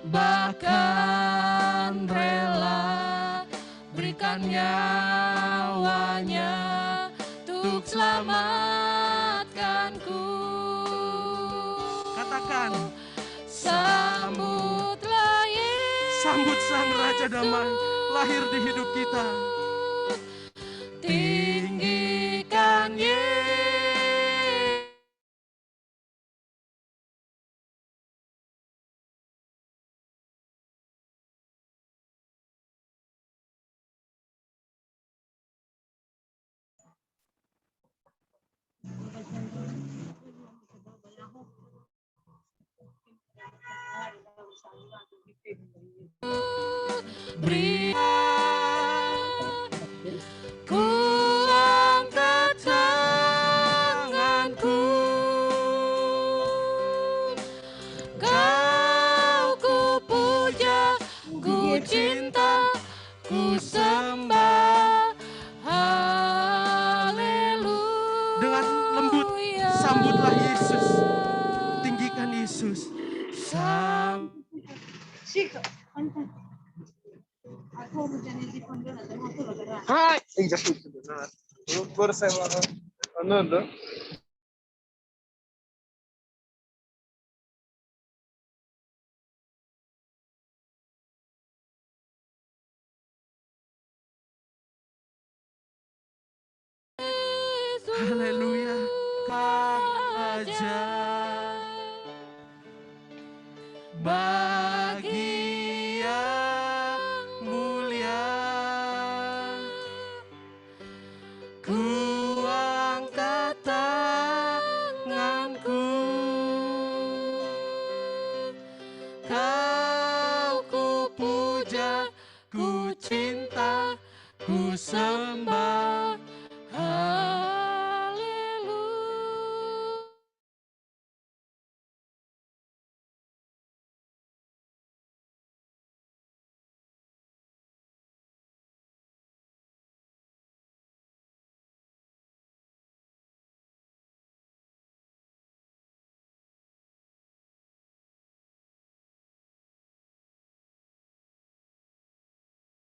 bahkan rela berikan nyawanya untuk selamatkanku. Katakan, sambutlah Yesus, sambut Sang Raja Damai lahir di hidup kita. Tinggikan Yesus. Beri ku angkat tanganku, kau ku puja, ku cinta, ku sembah, haleluya. Dengan lembut sambutlah Yesus, tinggikan Yesus. Hai, Haleluya, Raja bagi yang mulia, ku angkat tanganku, kau ku puja, ku cinta, ku sembah, haleluya.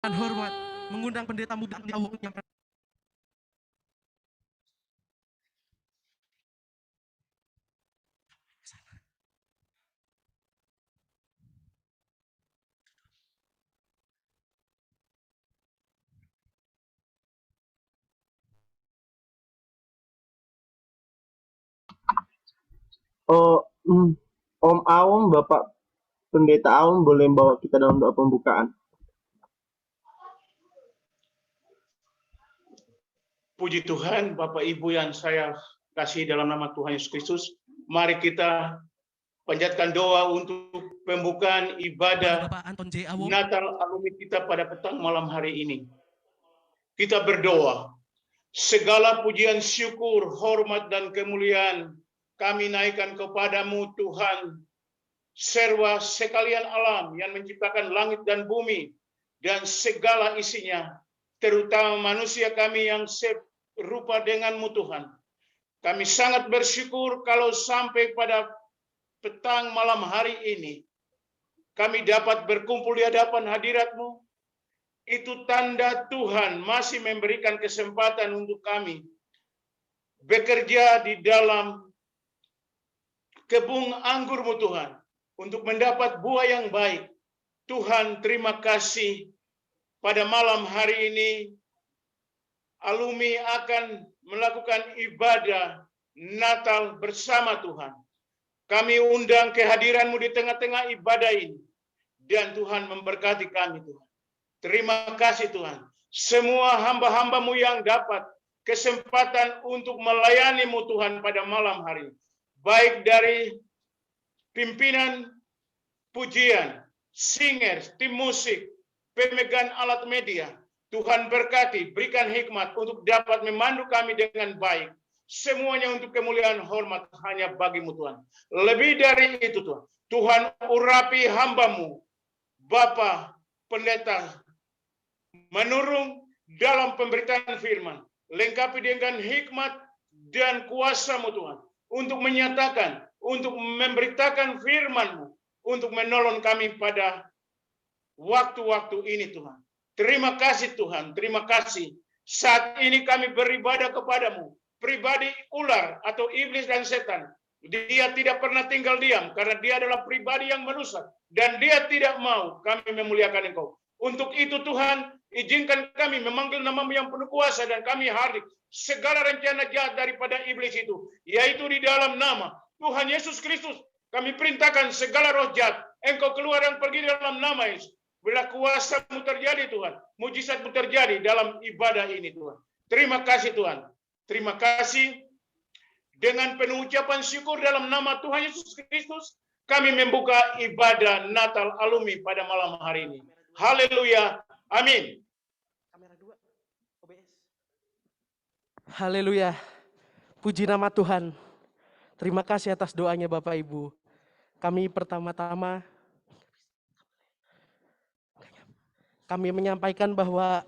dan hormat mengundang pendeta muda di awal yang Om Aung, Bapak Pendeta Aung boleh bawa kita dalam doa pembukaan. Puji Tuhan, Bapak Ibu yang saya kasih dalam nama Tuhan Yesus Kristus. Mari kita panjatkan doa untuk pembukaan ibadah Bapak Anton J. Awo. Natal alumni kita pada petang malam hari ini. Kita berdoa, segala pujian, syukur, hormat, dan kemuliaan kami naikkan kepadamu Tuhan, serwa sekalian alam yang menciptakan langit dan bumi dan segala isinya, terutama manusia kami yang serupa denganmu Tuhan. Kami sangat bersyukur kalau sampai pada petang malam hari ini kami dapat berkumpul di hadapan hadirat-Mu. Itu tanda Tuhan masih memberikan kesempatan untuk kami bekerja di dalam kebun anggur-Mu Tuhan untuk mendapat buah yang baik. Tuhan, terima kasih pada malam hari ini alumni akan melakukan ibadah Natal bersama Tuhan. Kami undang kehadiran-Mu di tengah-tengah ibadah ini. Dan Tuhan memberkati kami Tuhan. Terima kasih Tuhan. Semua hamba-hamba-Mu yang dapat kesempatan untuk melayani-Mu Tuhan pada malam hari ini. Baik dari pimpinan pujian, singers, tim musik, pemegang alat media. Tuhan berkati, berikan hikmat untuk dapat memandu kami dengan baik. Semuanya untuk kemuliaan hormat hanya bagi-Mu Tuhan. Lebih dari itu Tuhan, Tuhan urapi hamba-Mu, Bapak Pendeta, menurung dalam pemberitaan firman. Lengkapi dengan hikmat dan kuasa-Mu Tuhan. Untuk menyatakan, untuk memberitakan firman-Mu. untuk menolong kami pada waktu-waktu ini Tuhan. Terima kasih Tuhan, terima kasih. Saat ini kami beribadah kepadamu. Pribadi ular atau iblis dan setan, dia tidak pernah tinggal diam karena dia adalah pribadi yang merusak dan dia tidak mau kami memuliakan Engkau. Untuk itu Tuhan, izinkan kami memanggil namamu yang penuh kuasa dan kami hadir segala rencana jahat daripada iblis itu, yaitu di dalam nama Tuhan Yesus Kristus. Kami perintahkan segala roh jahat, Engkau keluar dan pergi dalam nama Yesus. Bila kuasa-Mu terjadi Tuhan, mujizat-Mu terjadi dalam ibadah ini Tuhan. Terima kasih Tuhan. Terima kasih. Dengan penuh ucapan syukur dalam nama Tuhan Yesus Kristus, kami membuka ibadah Natal Alumni pada malam hari ini. Haleluya. Amin. Haleluya. Puji nama Tuhan. Terima kasih atas doanya Bapak Ibu. Kami pertama-tama menyampaikan bahwa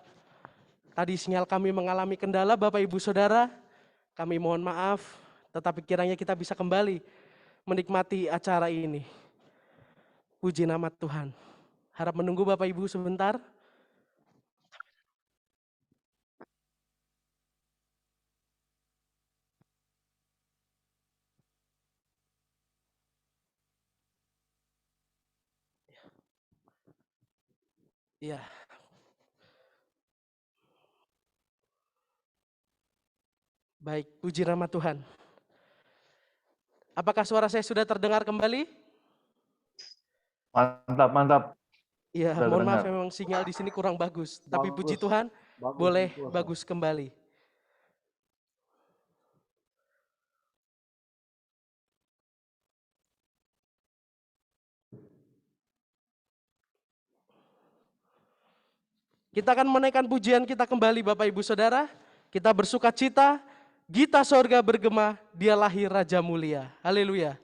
tadi sinyal kami mengalami kendala Bapak Ibu Saudara. Kami mohon maaf, tetapi kiranya kita bisa kembali menikmati acara ini. Puji nama Tuhan. Harap menunggu Bapak Ibu sebentar. Ya. Baik, puji nama Tuhan. Apakah suara saya sudah terdengar kembali? Mantap, mantap. Iya, Sudah mohon maaf terdengar. memang sinyal di sini kurang bagus. Tapi puji Bagus. Tuhan, boleh Bagus. bagus kembali. Kita akan menaikkan pujian kita kembali Bapak Ibu Saudara. Kita bersuka cita, gita sorga bergema, dia lahir Raja Mulia. Haleluya.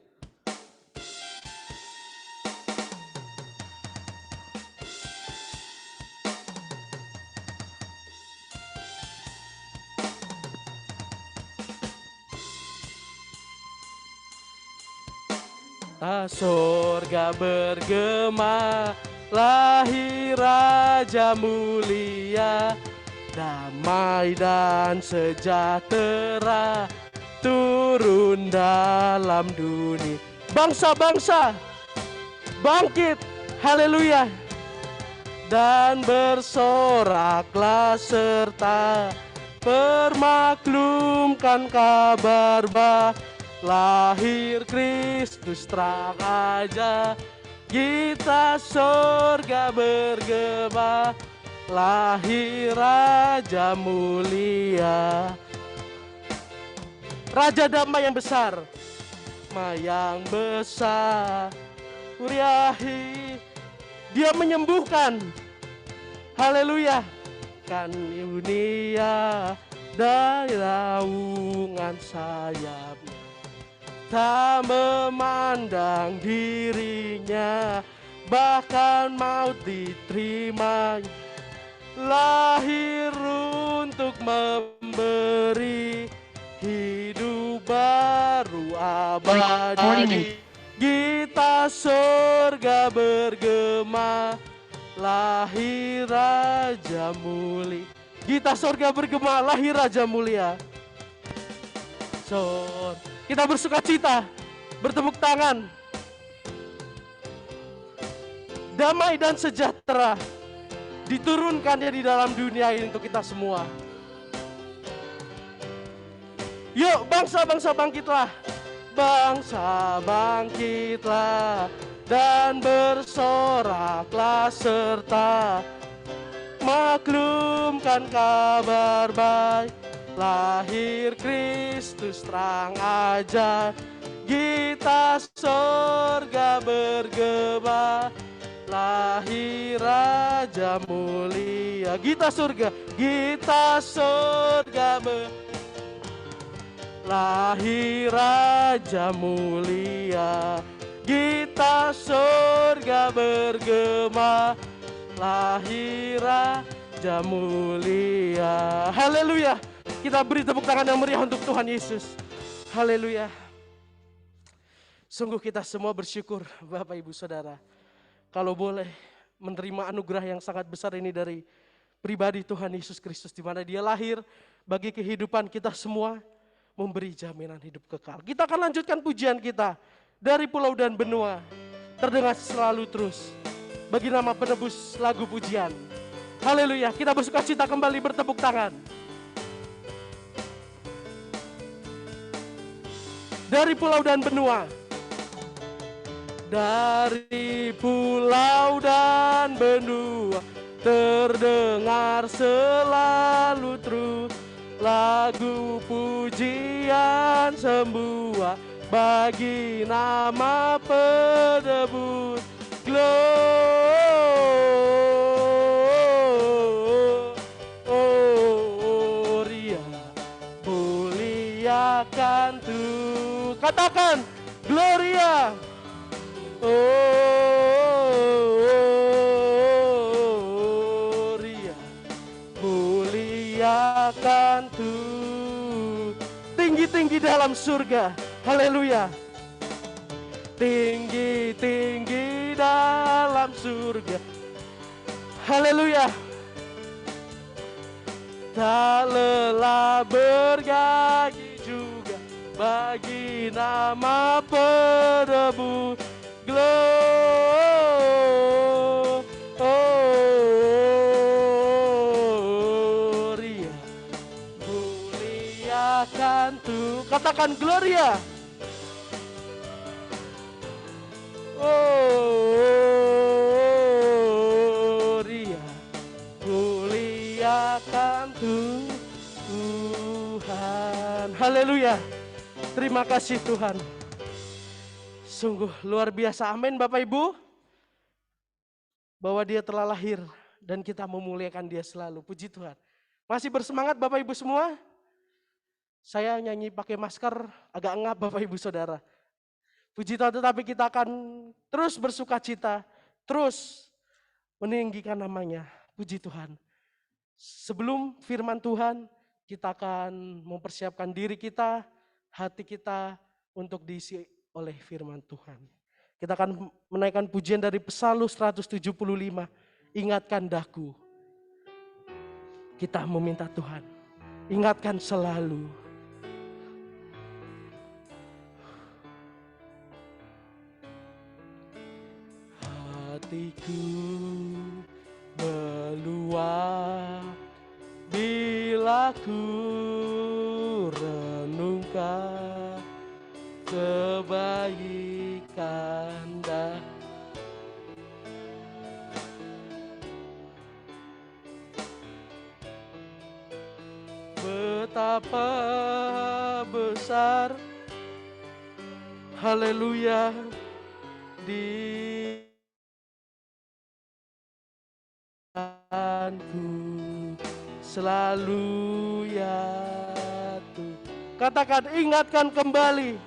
Sorga bergema, lahir Raja Mulia, damai dan sejahtera turun dalam dunia. Bangsa-bangsa bangkit, haleluya, dan bersoraklah serta permaklumkan kabar baik. Lahir Kristus terang aja, gita sorga bergema, lahir Raja Mulia. Raja damai yang besar, yang besar, Uriahi, dia menyembuhkan, haleluya, kan dunia dari naungan sayap. Tak memandang dirinya, bahkan maut diterima. Lahir untuk memberi hidup baru abadi. Gita sorga bergema, lahir Raja Mulia. Gita sorga bergema, lahir Raja Mulia. Kita bersuka cita, bertepuk tangan. Damai dan sejahtera diturunkannya di dalam dunia ini untuk kita semua. Yuk bangsa-bangsa bangkitlah. Bangsa bangkitlah dan bersoraklah serta maklumkan kabar baik. Lahir Kristus terang aja, gita sorga bergema, lahir Raja Mulia. Gita sorga lahir Raja Mulia. Gita sorga bergema, lahir Raja Mulia. Haleluya. Kita beri tepuk tangan yang meriah untuk Tuhan Yesus. Haleluya. Sungguh kita semua bersyukur Bapak Ibu Saudara. Kalau boleh menerima anugerah yang sangat besar ini dari pribadi Tuhan Yesus Kristus, di mana Dia lahir bagi kehidupan kita semua, memberi jaminan hidup kekal. Kita akan lanjutkan pujian kita dari pulau dan benua, terdengar selalu terus bagi nama penebus lagu pujian. Haleluya, kita bersukacita kembali bertepuk tangan. Dari pulau dan benua. Dari pulau dan benua terdengar selalu terus lagu pujian semua bagi nama penebus. Gloria, muliakan Tuhan. Katakan Gloria. Gloria, muliakan Tuhan. Tinggi-tinggi dalam surga. Haleluya. Tinggi-tinggi dalam surga. Haleluya. Tak lelah bernyanyi juga bagi nama penebus. Gloria, muliakan Tuhan. Katakan Gloria. Gloria, muliakan Tuhan. Haleluya. Terima kasih Tuhan. Sungguh luar biasa, amin Bapak Ibu. Bahwa Dia telah lahir dan kita memuliakan Dia selalu, puji Tuhan. Masih bersemangat Bapak Ibu semua? Saya nyanyi pakai masker agak ngap Bapak Ibu Saudara. Puji Tuhan, tetapi kita akan terus bersuka cita, terus meninggikan namanya, puji Tuhan. Sebelum firman Tuhan, kita akan mempersiapkan diri kita, hati kita untuk diisi oleh firman Tuhan. Kita akan menaikkan pujian dari Psalm 175, ingatkan daku. Kita meminta Tuhan, ingatkan selalu. Hatiku meluap bila ku renungkan kebaikan dan betapa besar, haleluya, di ku selalu ya Tuhan. Katakan, ingatkan kembali.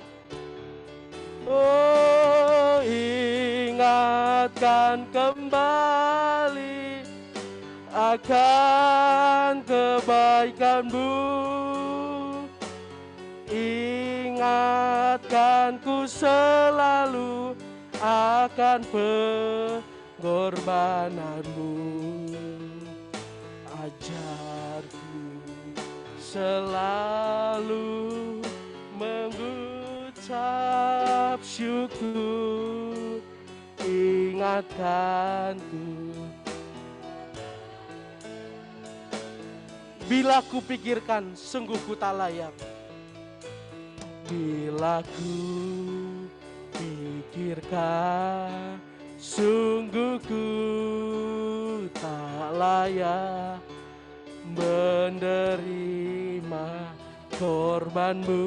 Oh, ingatkan kembali akan kebaikan-Mu. Ingatkanku selalu akan pengorbanan-Mu. Ajarku selalu mengucap syukur, ingatkanku. Bila ku pikirkan, sungguh ku tak layak. Bila ku pikirkan, sungguh ku tak layak menerima korban-Mu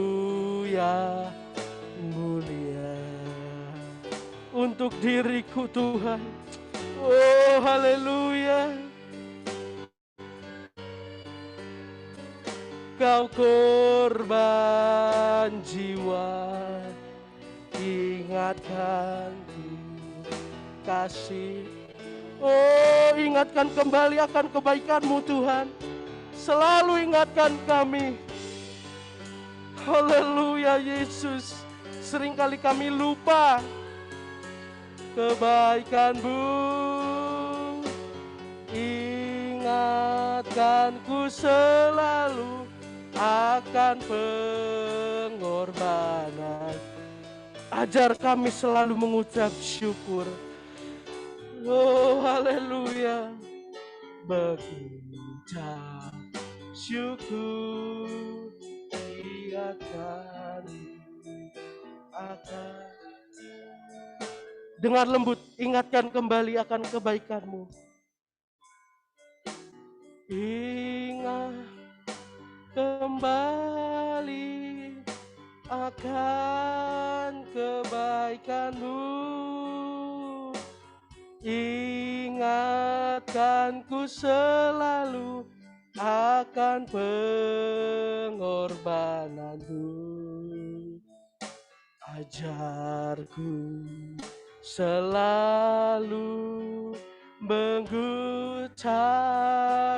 yang mulia. Untuk diriku Tuhan, oh haleluya, Kau korban jiwa, ingatkan kasih. Oh, ingatkan kembali akan kebaikan-Mu Tuhan. Selalu ingatkan kami. Haleluya Yesus. Seringkali kami lupa kebaikan-Mu. Ingatkanku selalu akan pengorbanan. Ajar kami selalu mengucap syukur. Oh, haleluya. Mengucap syukur tiap kali akan. Dengan lembut ingatkan kembali akan kebaikan-Mu. Ingat kembali akan kebaikan-Mu. Ingatkanku selalu akan pengorbanan-Mu. Ajarku selalu mengucap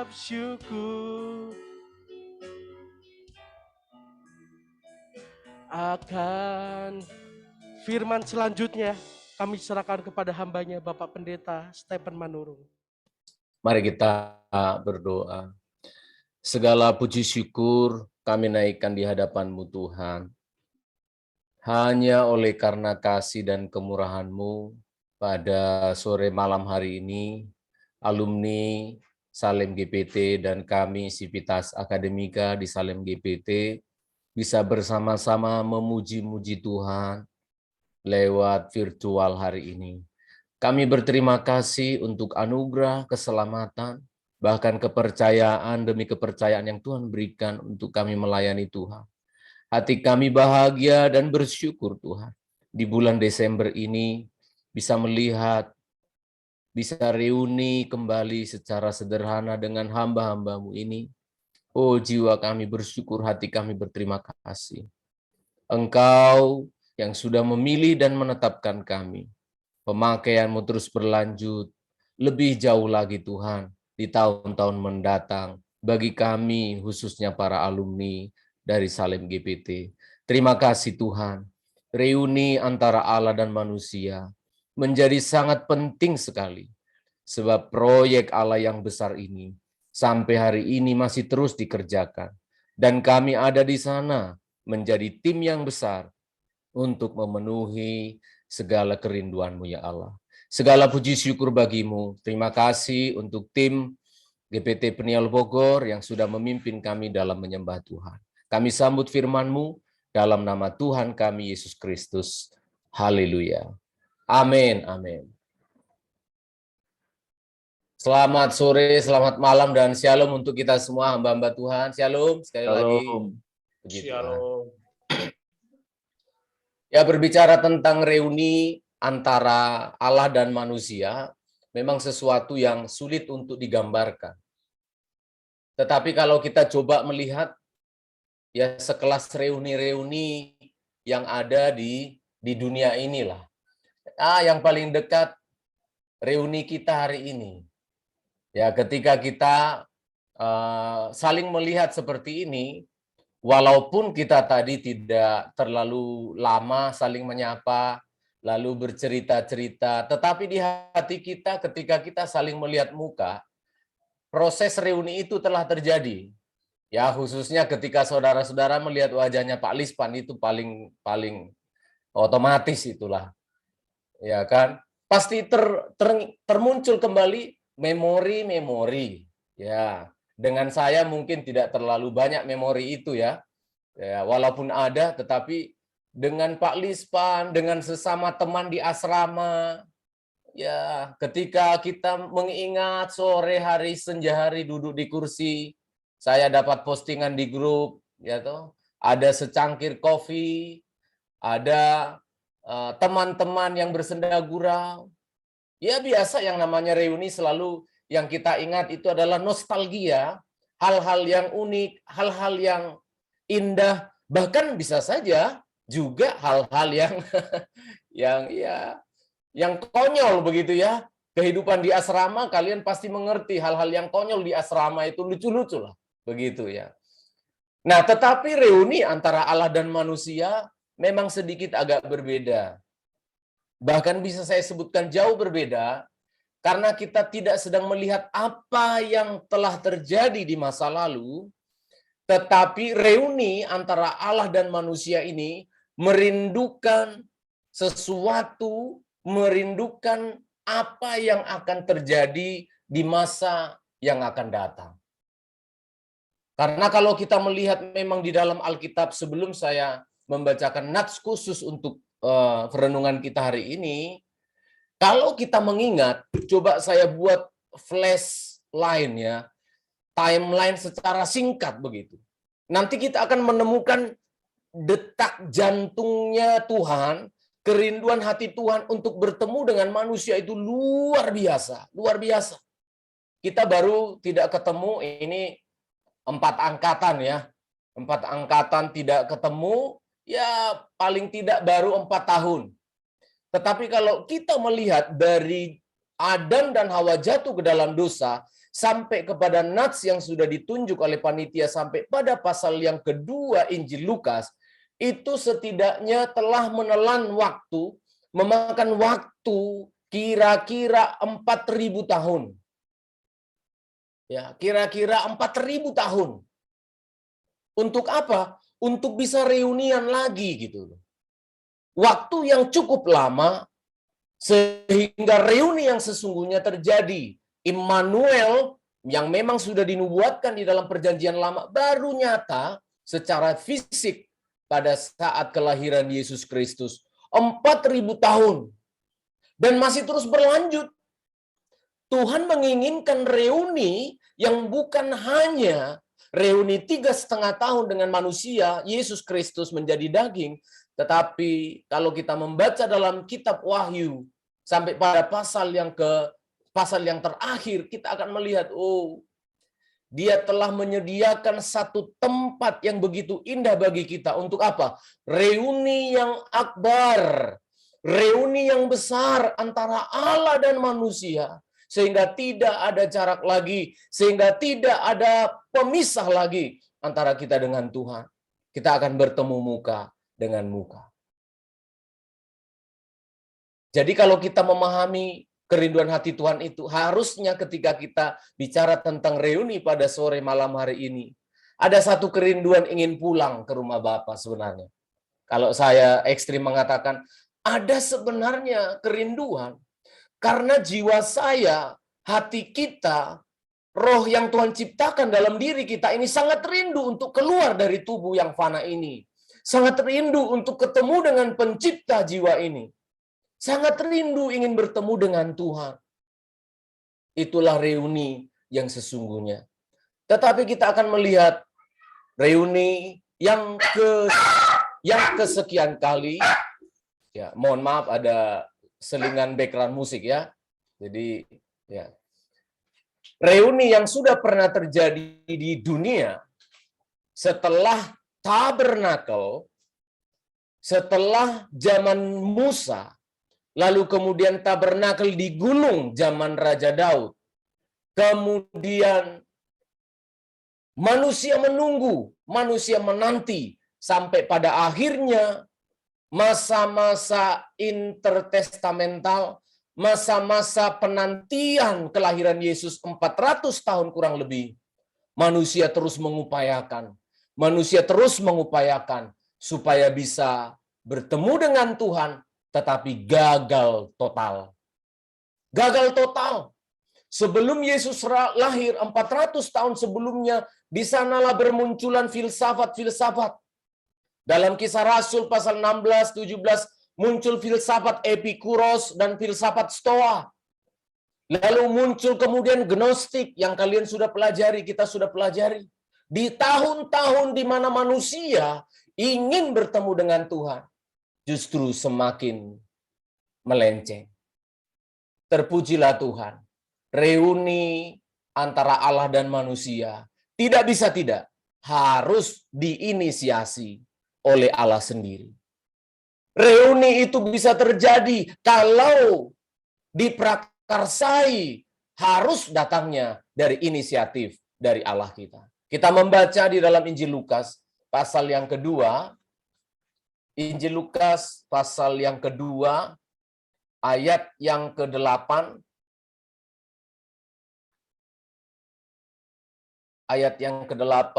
syukur akan. Firman selanjutnya kami serahkan kepada hambanya Bapak Pendeta Stephen Manurung. Mari kita berdoa. Segala puji syukur kami naikkan di hadapan-Mu Tuhan. Hanya oleh karena kasih dan kemurahan-Mu pada sore malam hari ini, alumni Salem GPT dan kami Sivitas Akademika di Salem GPT bisa bersama-sama memuji-muji Tuhan lewat virtual hari ini. Kami berterima kasih untuk anugerah, keselamatan, bahkan kepercayaan demi kepercayaan yang Tuhan berikan untuk kami melayani Tuhan. Hati kami bahagia dan bersyukur Tuhan. Di bulan Desember ini bisa melihat, bisa reuni kembali secara sederhana dengan hamba-hamba-Mu ini. Oh, jiwa kami bersyukur, hati kami berterima kasih. Engkau yang sudah memilih dan menetapkan kami. Pemakaian-Mu terus berlanjut, lebih jauh lagi Tuhan, di tahun-tahun mendatang, bagi kami khususnya para alumni dari Salem GPT. Terima kasih Tuhan, reuni antara Allah dan manusia menjadi sangat penting sekali, sebab proyek Allah yang besar ini sampai hari ini masih terus dikerjakan, dan kami ada di sana menjadi tim yang besar untuk memenuhi segala kerinduan-Mu ya Allah. Segala puji syukur bagi-Mu. Terima kasih untuk tim GPT Peniel Bogor yang sudah memimpin kami dalam menyembah Tuhan. Kami sambut firman-Mu dalam nama Tuhan kami Yesus Kristus. Haleluya. Amin. Amin. Selamat sore, selamat malam, dan shalom untuk kita semua hamba-hamba Tuhan. Shalom sekali lagi. Puji Tuhan. Shalom. Ya, berbicara tentang reuni antara Allah dan manusia, memang sesuatu yang sulit untuk digambarkan. Tetapi kalau kita coba melihat, ya sekelas reuni-reuni yang ada di dunia inilah. Yang paling dekat, reuni kita hari ini. Ya, ketika kita saling melihat seperti ini, walaupun kita tadi tidak terlalu lama saling menyapa, lalu bercerita-cerita, tetapi di hati kita ketika kita saling melihat muka, proses reuni itu telah terjadi. Ya, khususnya ketika saudara-saudara melihat wajahnya Pak Lispan, itu paling otomatis itulah. Ya kan? Pasti termuncul kembali memori-memori. Ya, dengan saya mungkin tidak terlalu banyak memori itu ya. Ya, walaupun ada, tetapi dengan Pak Lispan, dengan sesama teman di asrama, ya, ketika kita mengingat sore hari, senja hari duduk di kursi, saya dapat postingan di grup, ya toh, ada secangkir kopi, ada teman-teman yang bersenda gurau. Ya, biasa yang namanya reuni selalu yang kita ingat itu adalah nostalgia, hal-hal yang unik, hal-hal yang indah, bahkan bisa saja juga hal-hal yang konyol begitu ya. Kehidupan di asrama, kalian pasti mengerti hal-hal yang konyol di asrama itu lucu-lucu lah, begitu ya. Nah, tetapi reuni antara Allah dan manusia memang sedikit agak berbeda. Bahkan bisa saya sebutkan jauh berbeda, karena kita tidak sedang melihat apa yang telah terjadi di masa lalu, tetapi reuni antara Allah dan manusia ini merindukan sesuatu, merindukan apa yang akan terjadi di masa yang akan datang. Karena kalau kita melihat memang di dalam Alkitab, sebelum saya membacakan nats khusus untuk renungan kita hari ini, kalau kita mengingat, coba saya buat flash line ya, timeline secara singkat begitu. Nanti kita akan menemukan detak jantungnya Tuhan, kerinduan hati Tuhan untuk bertemu dengan manusia itu luar biasa, luar biasa. Kita baru tidak ketemu, ini 4 angkatan ya. 4 angkatan tidak ketemu, ya paling tidak baru 4 tahun. Tetapi kalau kita melihat dari Adam dan Hawa jatuh ke dalam dosa, sampai kepada nats yang sudah ditunjuk oleh panitia sampai pada pasal yang kedua Injil Lukas, itu setidaknya telah menelan waktu, memakan waktu kira-kira 4.000 tahun. Ya, kira-kira 4.000 tahun. Untuk apa? Untuk bisa reunian lagi gitu. Waktu yang cukup lama sehingga reuni yang sesungguhnya terjadi. Immanuel yang memang sudah dinubuatkan di dalam perjanjian lama baru nyata secara fisik pada saat kelahiran Yesus Kristus. 4.000 tahun. Dan masih terus berlanjut. Tuhan menginginkan reuni yang bukan hanya reuni 3,5 tahun dengan manusia, Yesus Kristus menjadi daging, tetapi kalau kita membaca dalam kitab Wahyu sampai pada pasal yang terakhir, kita akan melihat, oh, Dia telah menyediakan satu tempat yang begitu indah bagi kita. Untuk apa? Reuni yang akbar, reuni yang besar antara Allah dan manusia. Sehingga tidak ada jarak lagi, sehingga tidak ada pemisah lagi antara kita dengan Tuhan. Kita akan bertemu muka dengan muka. Jadi kalau kita memahami kerinduan hati Tuhan itu, harusnya ketika kita bicara tentang reuni pada sore malam hari ini, ada satu kerinduan ingin pulang ke rumah Bapa sebenarnya. Kalau saya ekstrim mengatakan, ada sebenarnya kerinduan karena jiwa saya, hati kita, roh yang Tuhan ciptakan dalam diri kita ini sangat rindu untuk keluar dari tubuh yang fana ini. Sangat rindu untuk ketemu dengan pencipta jiwa ini. Sangat rindu ingin bertemu dengan Tuhan. Itulah reuni yang sesungguhnya. Tetapi kita akan melihat reuni yang kesekian kali. Ya, mohon maaf ada selingan background musik ya. Jadi ya. Reuni yang sudah pernah terjadi di dunia setelah tabernakel, setelah zaman Musa, lalu kemudian tabernakel di gunung zaman Raja Daud. Kemudian manusia menunggu, manusia menanti sampai pada akhirnya masa-masa intertestamental, masa-masa penantian kelahiran Yesus 400 tahun kurang lebih. Manusia terus mengupayakan supaya bisa bertemu dengan Tuhan, tetapi gagal total. Gagal total. Sebelum Yesus lahir 400 tahun sebelumnya, di sanalah bermunculan filsafat-filsafat. Dalam Kisah Rasul pasal 16, 17 muncul filsafat Epikuros dan filsafat Stoa. Lalu muncul kemudian Gnostik yang kalian sudah pelajari, kita sudah pelajari. Di tahun-tahun di mana manusia ingin bertemu dengan Tuhan, justru semakin melenceng. Terpujilah Tuhan. Reuni antara Allah dan manusia tidak bisa tidak, harus diinisiasi oleh Allah sendiri. Reuni itu bisa terjadi kalau diprakarsai, harus datangnya dari inisiatif dari Allah kita. Kita membaca di dalam Injil Lukas pasal yang kedua, Injil Lukas pasal yang kedua, ayat yang ke-8. Ayat yang ke-8,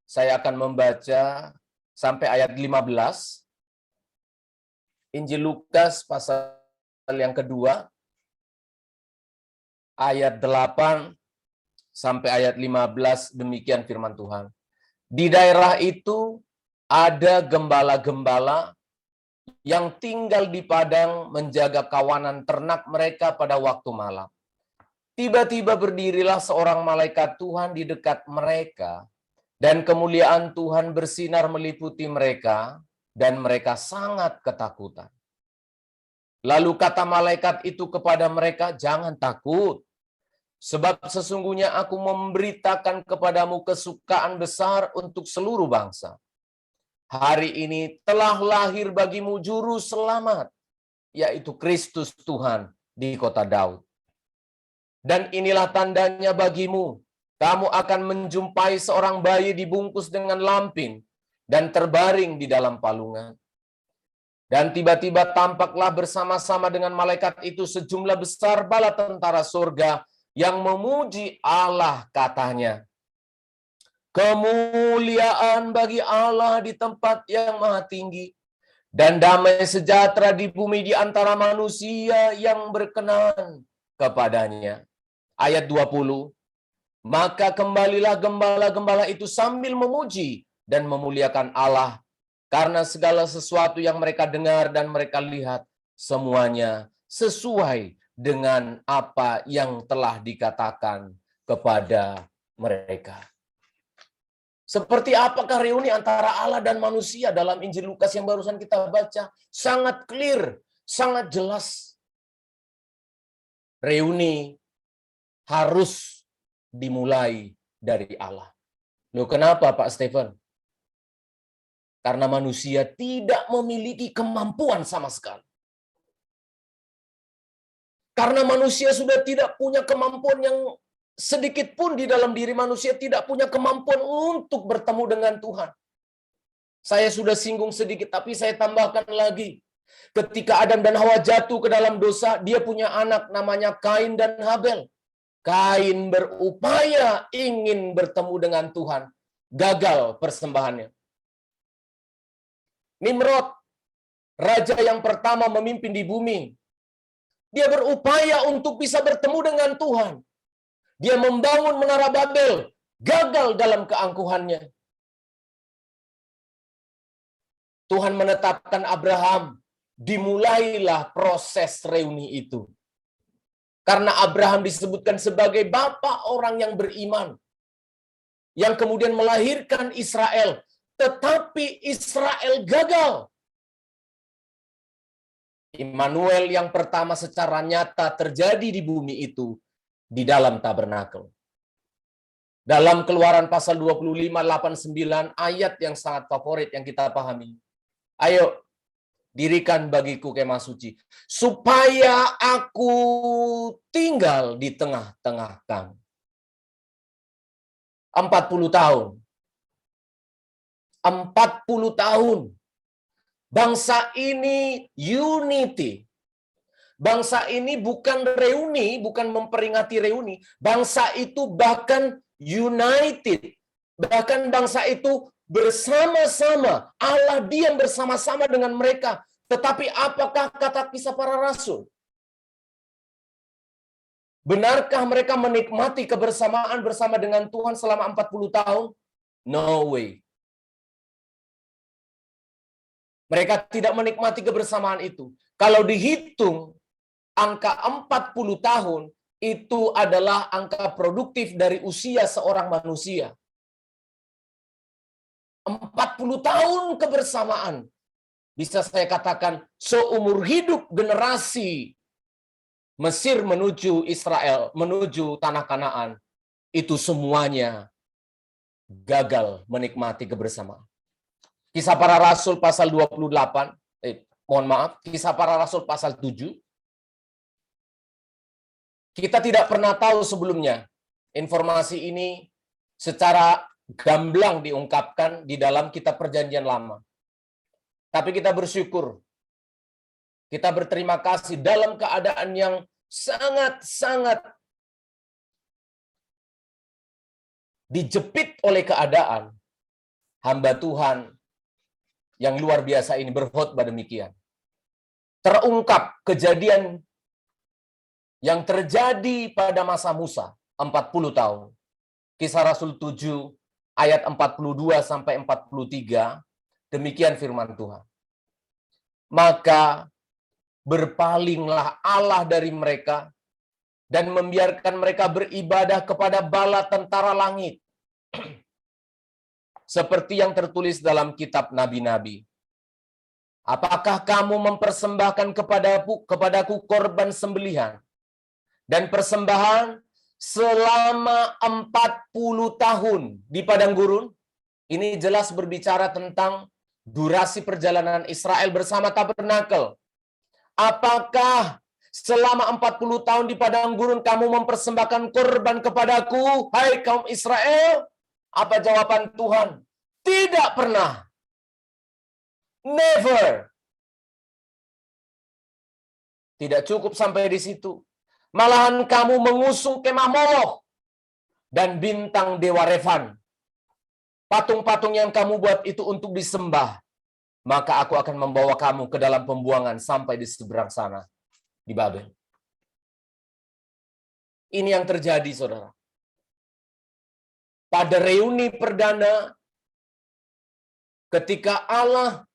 saya akan membaca sampai ayat 15. Injil Lukas pasal yang kedua, ayat 8 sampai ayat 15, demikian firman Tuhan. Di daerah itu ada gembala-gembala yang tinggal di padang menjaga kawanan ternak mereka pada waktu malam. Tiba-tiba berdirilah seorang malaikat Tuhan di dekat mereka, dan kemuliaan Tuhan bersinar meliputi mereka, dan mereka sangat ketakutan. Lalu kata malaikat itu kepada mereka, "Jangan takut, sebab sesungguhnya aku memberitakan kepadamu kesukaan besar untuk seluruh bangsa. Hari ini telah lahir bagimu juru selamat, yaitu Kristus Tuhan di kota Daud. Dan inilah tandanya bagimu, kamu akan menjumpai seorang bayi dibungkus dengan lampin dan terbaring di dalam palungan." Dan tiba-tiba tampaklah bersama-sama dengan malaikat itu sejumlah besar bala tentara surga yang memuji Allah, katanya, "Kemuliaan bagi Allah di tempat yang maha tinggi, dan damai sejahtera di bumi di antara manusia yang berkenan kepadanya." Ayat 20, maka kembalilah gembala-gembala itu sambil memuji dan memuliakan Allah, karena segala sesuatu yang mereka dengar dan mereka lihat, semuanya sesuai dengan apa yang telah dikatakan kepada mereka. Seperti apakah reuni antara Allah dan manusia dalam Injil Lukas yang barusan kita baca? Sangat clear, sangat jelas. Reuni harus dimulai dari Allah. Loh, kenapa Pak Stephen? Karena manusia tidak memiliki kemampuan sama sekali. Karena manusia sudah tidak punya kemampuan yang sedikit pun di dalam diri manusia, tidak punya kemampuan untuk bertemu dengan Tuhan. Saya sudah singgung sedikit, tapi saya tambahkan lagi. Ketika Adam dan Hawa jatuh ke dalam dosa, dia punya anak namanya Kain dan Habel. Kain berupaya ingin bertemu dengan Tuhan. Gagal persembahannya. Nimrod, raja yang pertama memimpin di bumi, dia berupaya untuk bisa bertemu dengan Tuhan. Dia membangun menara Babel, gagal dalam keangkuhannya. Tuhan menetapkan Abraham, dimulailah proses reuni itu. Karena Abraham disebutkan sebagai bapa orang yang beriman, yang kemudian melahirkan Israel. Tetapi Israel gagal. Immanuel yang pertama secara nyata terjadi di bumi itu di dalam tabernakel. Dalam Keluaran pasal 25, 8, 9, ayat yang sangat favorit yang kita pahami. Ayo, dirikan bagiku kemah suci, supaya aku tinggal di tengah-tengah kamu. 40 tahun. 40 tahun. Bangsa ini unity. Bangsa ini bukan reuni, bukan memperingati reuni. Bangsa itu bahkan united. Bahkan bangsa itu bersama-sama. Allah diam bersama-sama dengan mereka. Tetapi apakah kata Kisah Para Rasul? Benarkah mereka menikmati kebersamaan bersama dengan Tuhan selama 40 tahun? No way. Mereka tidak menikmati kebersamaan itu. Kalau dihitung, angka 40 tahun itu adalah angka produktif dari usia seorang manusia. 40 tahun kebersamaan. Bisa saya katakan seumur hidup generasi Mesir menuju Israel, menuju Tanah Kanaan, itu semuanya gagal menikmati kebersamaan. Kisah Para Rasul pasal 28, Kisah Para Rasul pasal 7. Kita tidak pernah tahu sebelumnya. Informasi ini secara gamblang diungkapkan di dalam Kitab Perjanjian Lama. Tapi kita bersyukur, kita berterima kasih dalam keadaan yang sangat-sangat dijepit oleh keadaan. Hamba Tuhan yang luar biasa ini berkhotbah demikian. Terungkap kejadian yang terjadi pada masa Musa, 40 tahun. Kisah Rasul 7 ayat 42 sampai 43, demikian firman Tuhan. Maka berpalinglah Allah dari mereka dan membiarkan mereka beribadah kepada bala tentara langit. Seperti yang tertulis dalam kitab nabi-nabi. Apakah kamu mempersembahkan kepadaku korban sembelihan dan persembahan selama 40 tahun di padang gurun? Ini jelas berbicara tentang durasi perjalanan Israel bersama tabernakel. Apakah selama 40 tahun di padang gurun kamu mempersembahkan korban kepadaku, hai kaum Israel? Apa jawaban Tuhan? Tidak pernah. Never. Tidak cukup sampai di situ. Malahan kamu mengusung kemah Moloch dan bintang dewa Refan. Patung-patung yang kamu buat itu untuk disembah. Maka aku akan membawa kamu ke dalam pembuangan sampai di seberang sana, di Babel. Ini yang terjadi, saudara. Pada reuni perdana, ketika Allah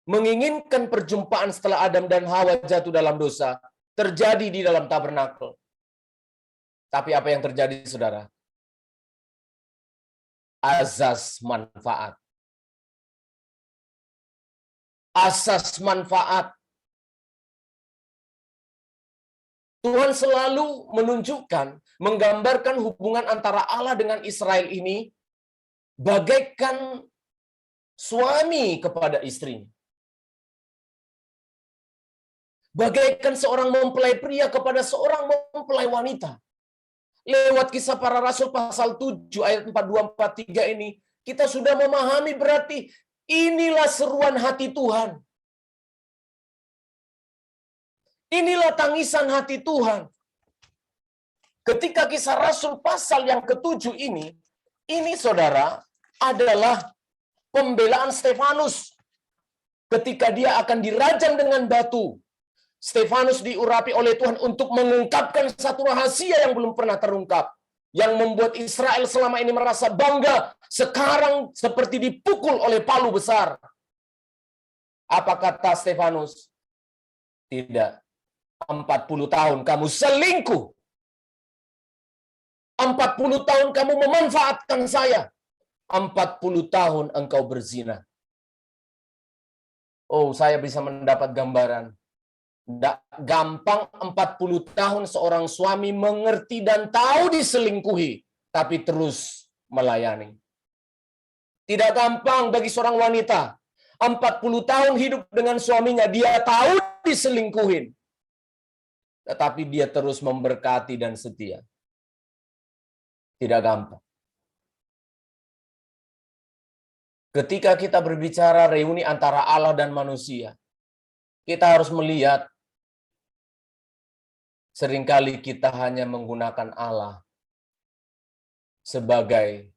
menginginkan perjumpaan setelah Adam dan Hawa jatuh dalam dosa, terjadi di dalam tabernakel. Tapi apa yang terjadi, saudara? Azas manfaat. Asas manfaat. Tuhan selalu menunjukkan, menggambarkan hubungan antara Allah dengan Israel ini bagaikan suami kepada istrinya. Bagaikan seorang mempelai pria kepada seorang mempelai wanita. Lewat Kisah Para Rasul pasal 7 ayat 42-43 ini, kita sudah memahami berarti inilah seruan hati Tuhan. Inilah tangisan hati Tuhan. Ketika Kisah Rasul pasal yang ke-7 ini saudara, adalah pembelaan Stefanus. Ketika dia akan dirajam dengan batu. Stefanus diurapi oleh Tuhan untuk mengungkapkan satu rahasia yang belum pernah terungkap. Yang membuat Israel selama ini merasa bangga. Sekarang seperti dipukul oleh palu besar. Apa kata Stefanus? Tidak. 40 tahun kamu selingkuh. 40 tahun kamu memanfaatkan saya. 40 tahun engkau berzina. Oh, saya bisa mendapat gambaran. Tidak gampang 40 tahun seorang suami mengerti dan tahu diselingkuhi, tapi terus melayani. Tidak gampang bagi seorang wanita. 40 tahun hidup dengan suaminya, dia tahu diselingkuhin. Tetapi dia terus memberkati dan setia. Tidak gampang. Ketika kita berbicara reuni antara Allah dan manusia, kita harus melihat seringkali kita hanya menggunakan Allah sebagai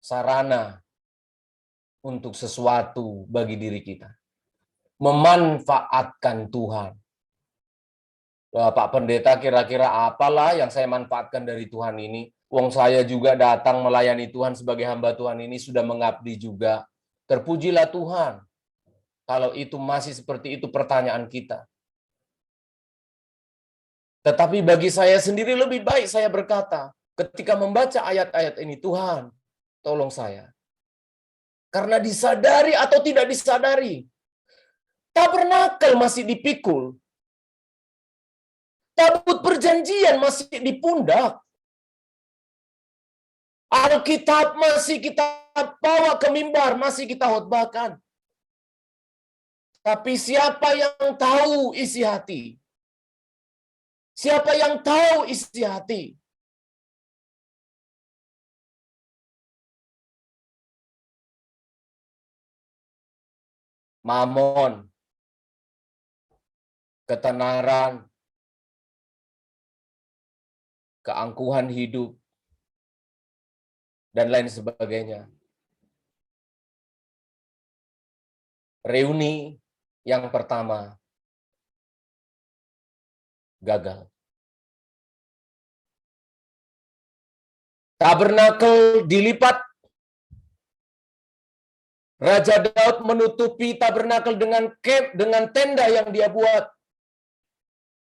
sarana untuk sesuatu bagi diri kita. Memanfaatkan Tuhan. Pak Pendeta, kira-kira apalah yang saya manfaatkan dari Tuhan ini? Wong saya juga datang melayani Tuhan sebagai hamba Tuhan ini, sudah mengabdi juga. Terpujilah Tuhan. Kalau itu masih seperti itu pertanyaan kita. Tetapi bagi saya sendiri lebih baik saya berkata, ketika membaca ayat-ayat ini, Tuhan, tolong saya. Karena disadari atau tidak disadari, tabernakel masih dipikul. Tabut perjanjian masih di pundak. Alkitab masih kita bawa ke mimbar, masih kita khotbahkan. Tapi siapa yang tahu isi hati? Siapa yang tahu isi hati? mamon, ketenaran, keangkuhan hidup, dan lain sebagainya. Reuni yang pertama gagal. Tabernakel dilipat. Raja Daud menutupi tabernakel dengan tenda yang dia buat.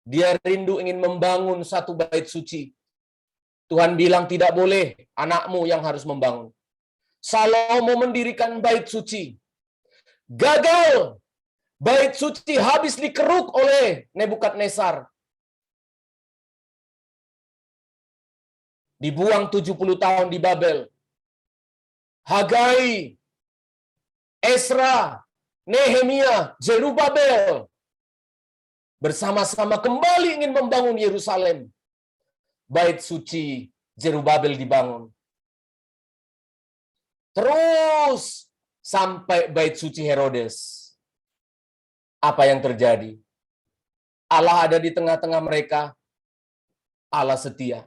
Dia rindu ingin membangun satu bait suci. Tuhan bilang tidak boleh, anakmu yang harus membangun. Salomo mendirikan bait suci. Gagal. Bait suci habis dikeruk oleh Nebukadnezar. Dibuang 70 tahun di Babel. Hagai, Esra, Nehemia, Zerubabel bersama-sama kembali ingin membangun Yerusalem. Bait suci Zerubabel dibangun. Terus sampai bait suci Herodes. Apa yang terjadi? Allah ada di tengah-tengah mereka. Allah setia.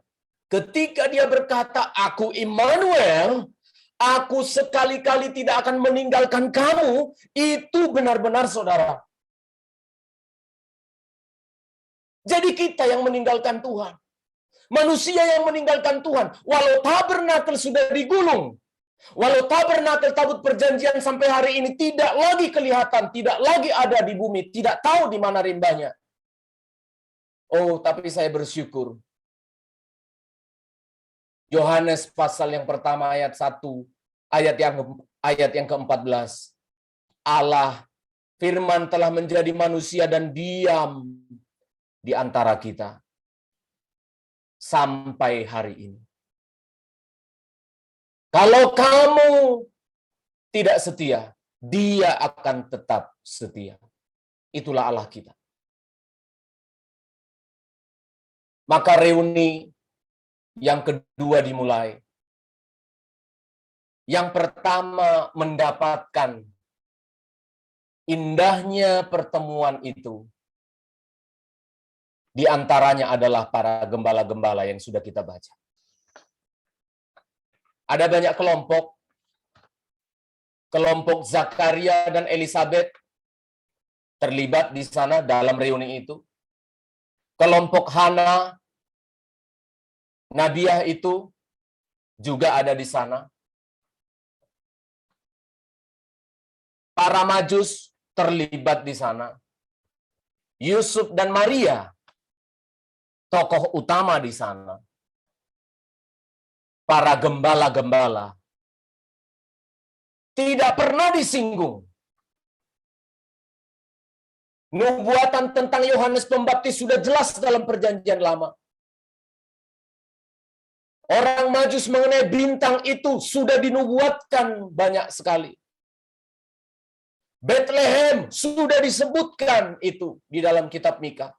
Ketika dia berkata, aku Immanuel, aku sekali-kali tidak akan meninggalkan kamu, itu benar-benar saudara. Jadi kita yang meninggalkan Tuhan. Manusia yang meninggalkan Tuhan. Walau tabernakel sudah digulung, walau tabernakel tabut perjanjian sampai hari ini tidak lagi kelihatan, tidak lagi ada di bumi, tidak tahu di mana rimbanya. Oh, tapi saya bersyukur. Yohanes pasal yang pertama ayat 1, ayat yang ke-14. Allah firman telah menjadi manusia dan diam di antara kita sampai hari ini. Kalau kamu tidak setia, dia akan tetap setia. Itulah Allah kita. Maka reuni yang kedua dimulai. Yang pertama mendapatkan indahnya pertemuan itu. Di antaranya adalah para gembala-gembala yang sudah kita baca. Ada banyak kelompok. Kelompok Zakaria dan Elisabet terlibat di sana dalam reuni itu. Kelompok Hana, Nabiah itu juga ada di sana. Para Majus terlibat di sana. Yusuf dan Maria, tokoh utama di sana. Para gembala-gembala tidak pernah disinggung. Nubuatan tentang Yohanes Pembaptis sudah jelas dalam Perjanjian Lama. Orang Majus mengenai bintang itu sudah dinubuatkan banyak sekali. Bethlehem sudah disebutkan itu di dalam kitab Mika.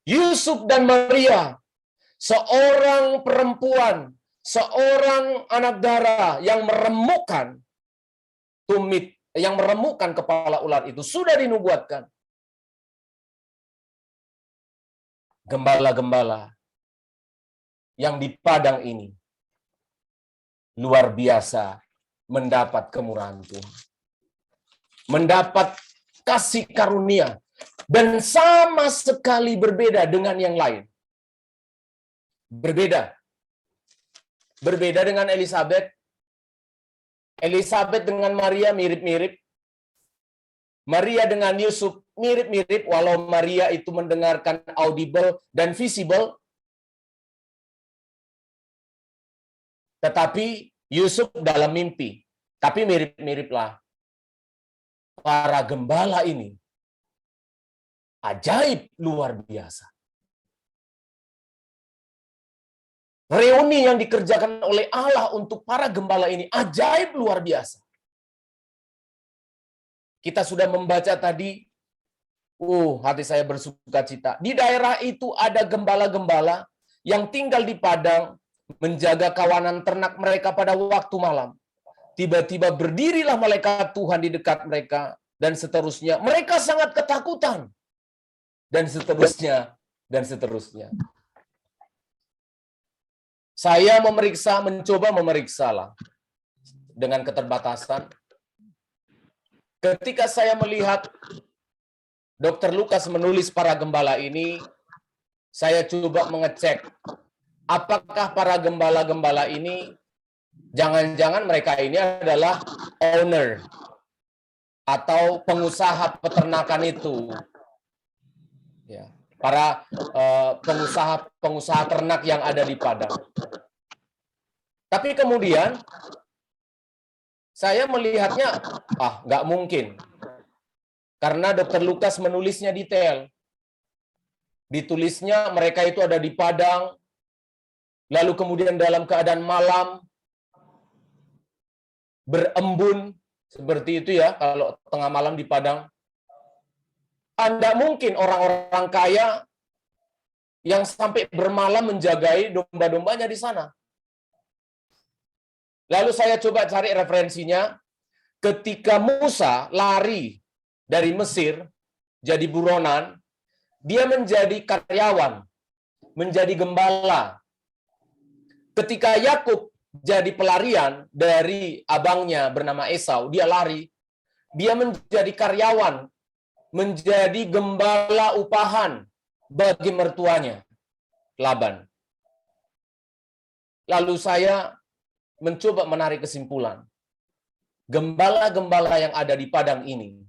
Yusuf dan Maria, seorang perempuan, seorang anak darah yang meremukkan tumit, yang meremukkan kepala ular itu sudah dinubuatkan. Gembala-gembala yang di padang ini luar biasa mendapat kemurahan Tuhan. Mendapat kasih karunia dan sama sekali berbeda dengan yang lain. Berbeda. Berbeda dengan Elisabet. Elisabet dengan Maria mirip-mirip. Maria dengan Yusuf mirip-mirip, walau Maria itu mendengarkan audible dan visible. Tetapi Yusuf dalam mimpi. Tapi mirip-miriplah. Para gembala ini ajaib luar biasa. Reuni yang dikerjakan oleh Allah untuk para gembala ini ajaib luar biasa. Kita sudah membaca tadi, hati saya bersuka cita. Di daerah itu ada gembala-gembala yang tinggal di padang, menjaga kawanan ternak mereka pada waktu malam. Tiba-tiba berdirilah malaikat Tuhan di dekat mereka, dan seterusnya. Mereka sangat ketakutan. Dan seterusnya, dan seterusnya. Saya mencoba memeriksa lah dengan keterbatasan. Ketika saya melihat Dr. Lukas menulis para gembala ini, saya coba mengecek apakah para gembala-gembala ini jangan-jangan mereka ini adalah owner atau pengusaha peternakan itu. Ya, para pengusaha ternak yang ada di Padang. Tapi kemudian saya melihatnya, nggak mungkin. Karena Dr. Lukas menulisnya detail. Ditulisnya mereka itu ada di padang, lalu kemudian dalam keadaan malam, berembun, seperti itu ya, kalau tengah malam di padang. Anda mungkin orang-orang kaya yang sampai bermalam menjagai domba-dombanya di sana. Lalu saya coba cari referensinya, ketika Musa lari dari Mesir, jadi buronan, dia menjadi karyawan, menjadi gembala. Ketika Yakub jadi pelarian dari abangnya bernama Esau, dia lari, dia menjadi karyawan, menjadi gembala upahan bagi mertuanya, Laban. Lalu saya mencoba menarik kesimpulan. Gembala-gembala yang ada di padang ini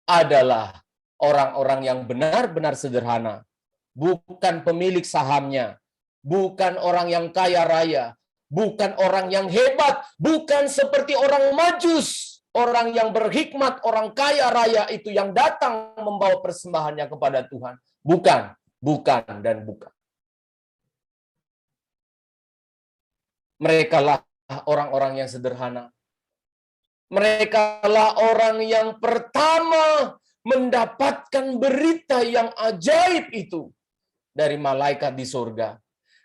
adalah orang-orang yang benar-benar sederhana, bukan pemilik sahamnya, bukan orang yang kaya raya, bukan orang yang hebat, bukan seperti orang Majus, orang yang berhikmat, orang kaya raya itu yang datang membawa persembahannya kepada Tuhan. Bukan, dan bukan. Mereka lah orang-orang yang sederhana. Mereka lah orang yang pertama mendapatkan berita yang ajaib itu dari malaikat di surga.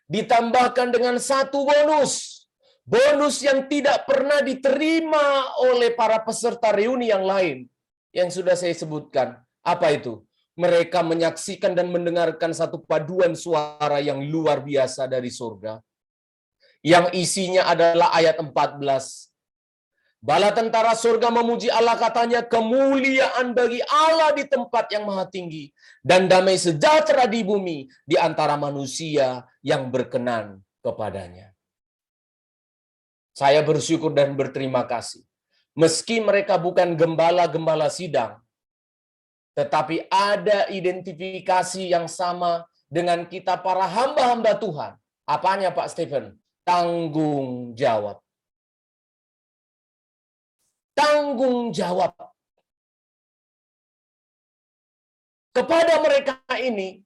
Ditambahkan dengan satu bonus. Bonus yang tidak pernah diterima oleh para peserta reuni yang lain. Yang sudah saya sebutkan. Apa itu? Mereka menyaksikan dan mendengarkan satu paduan suara yang luar biasa dari surga. Yang isinya adalah ayat 14. Bala tentara surga memuji Allah, katanya, kemuliaan bagi Allah di tempat yang maha tinggi, dan damai sejahtera di bumi di antara manusia yang berkenan kepadanya. Saya bersyukur dan berterima kasih. Meski mereka bukan gembala-gembala sidang, tetapi ada identifikasi yang sama dengan kita para hamba-hamba Tuhan. Apanya Pak Stephen? Tanggung jawab. Tanggung jawab. Kepada mereka ini,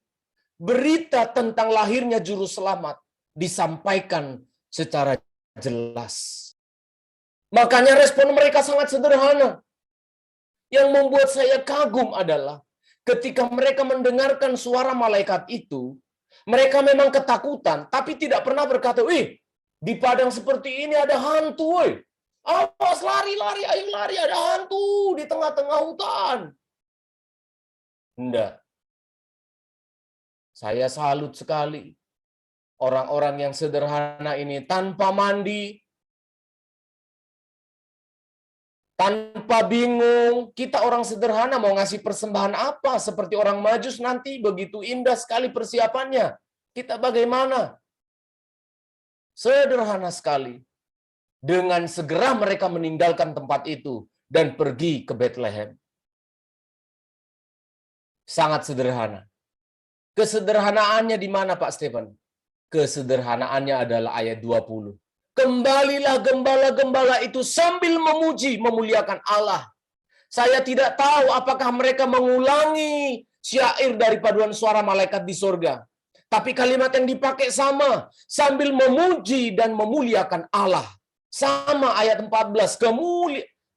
berita tentang lahirnya Juru Selamat disampaikan secara jelas. Makanya respon mereka sangat sederhana. Yang membuat saya kagum adalah ketika mereka mendengarkan suara malaikat itu, mereka memang ketakutan, tapi tidak pernah berkata, "Wih, di padang seperti ini ada hantu, woi. Awas, lari, ayo lari, ada hantu di tengah-tengah hutan." Enggak. Saya salut sekali. Orang-orang yang sederhana ini tanpa mandi, tanpa bingung. Kita orang sederhana mau ngasih persembahan apa? Seperti orang Majus nanti begitu indah sekali persiapannya. Kita bagaimana? Sederhana sekali. Dengan segera mereka meninggalkan tempat itu dan pergi ke Bethlehem. Sangat sederhana. Kesederhanaannya di mana Pak Stephen? Kesederhanaannya adalah ayat 20. Kembalilah gembala-gembala itu sambil memuji, memuliakan Allah. Saya tidak tahu apakah mereka mengulangi syair dari paduan suara malaikat di surga. Tapi kalimat yang dipakai sama. Sambil memuji dan memuliakan Allah. Sama ayat 14.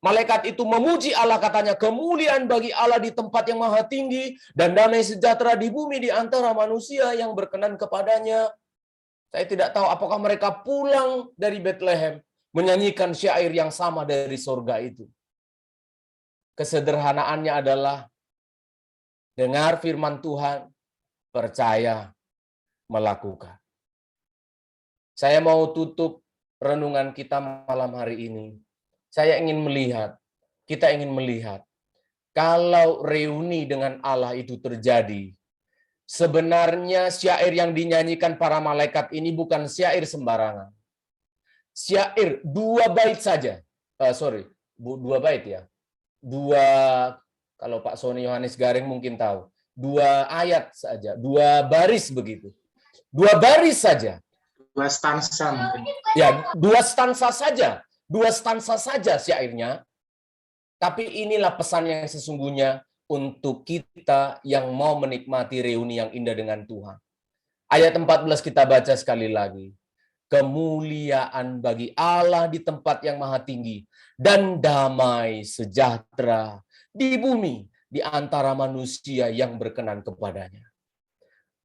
Malaikat itu memuji Allah, katanya, kemuliaan bagi Allah di tempat yang maha tinggi, dan damai sejahtera di bumi di antara manusia yang berkenan kepadanya. Saya tidak tahu apakah mereka pulang dari Bethlehem menyanyikan syair yang sama dari surga itu. Kesederhanaannya adalah dengar firman Tuhan, percaya, melakukan. Saya mau tutup renungan kita malam hari ini. Kita ingin melihat, kalau reuni dengan Allah itu terjadi, sebenarnya syair yang dinyanyikan para malaikat ini bukan syair sembarangan. Syair 2 bait saja. 2 bait ya. 2, kalau Pak Sony Yohanes Garing mungkin tahu. 2 ayat saja, 2 baris begitu. 2 baris saja. 2 stansa mungkin. Ya, 2 stansa saja. 2 stansa saja syairnya. Tapi inilah pesan yang sesungguhnya untuk kita yang mau menikmati reuni yang indah dengan Tuhan. Ayat 14 kita baca sekali lagi. Kemuliaan bagi Allah di tempat yang maha tinggi, dan damai sejahtera di bumi di antara manusia yang berkenan kepadanya.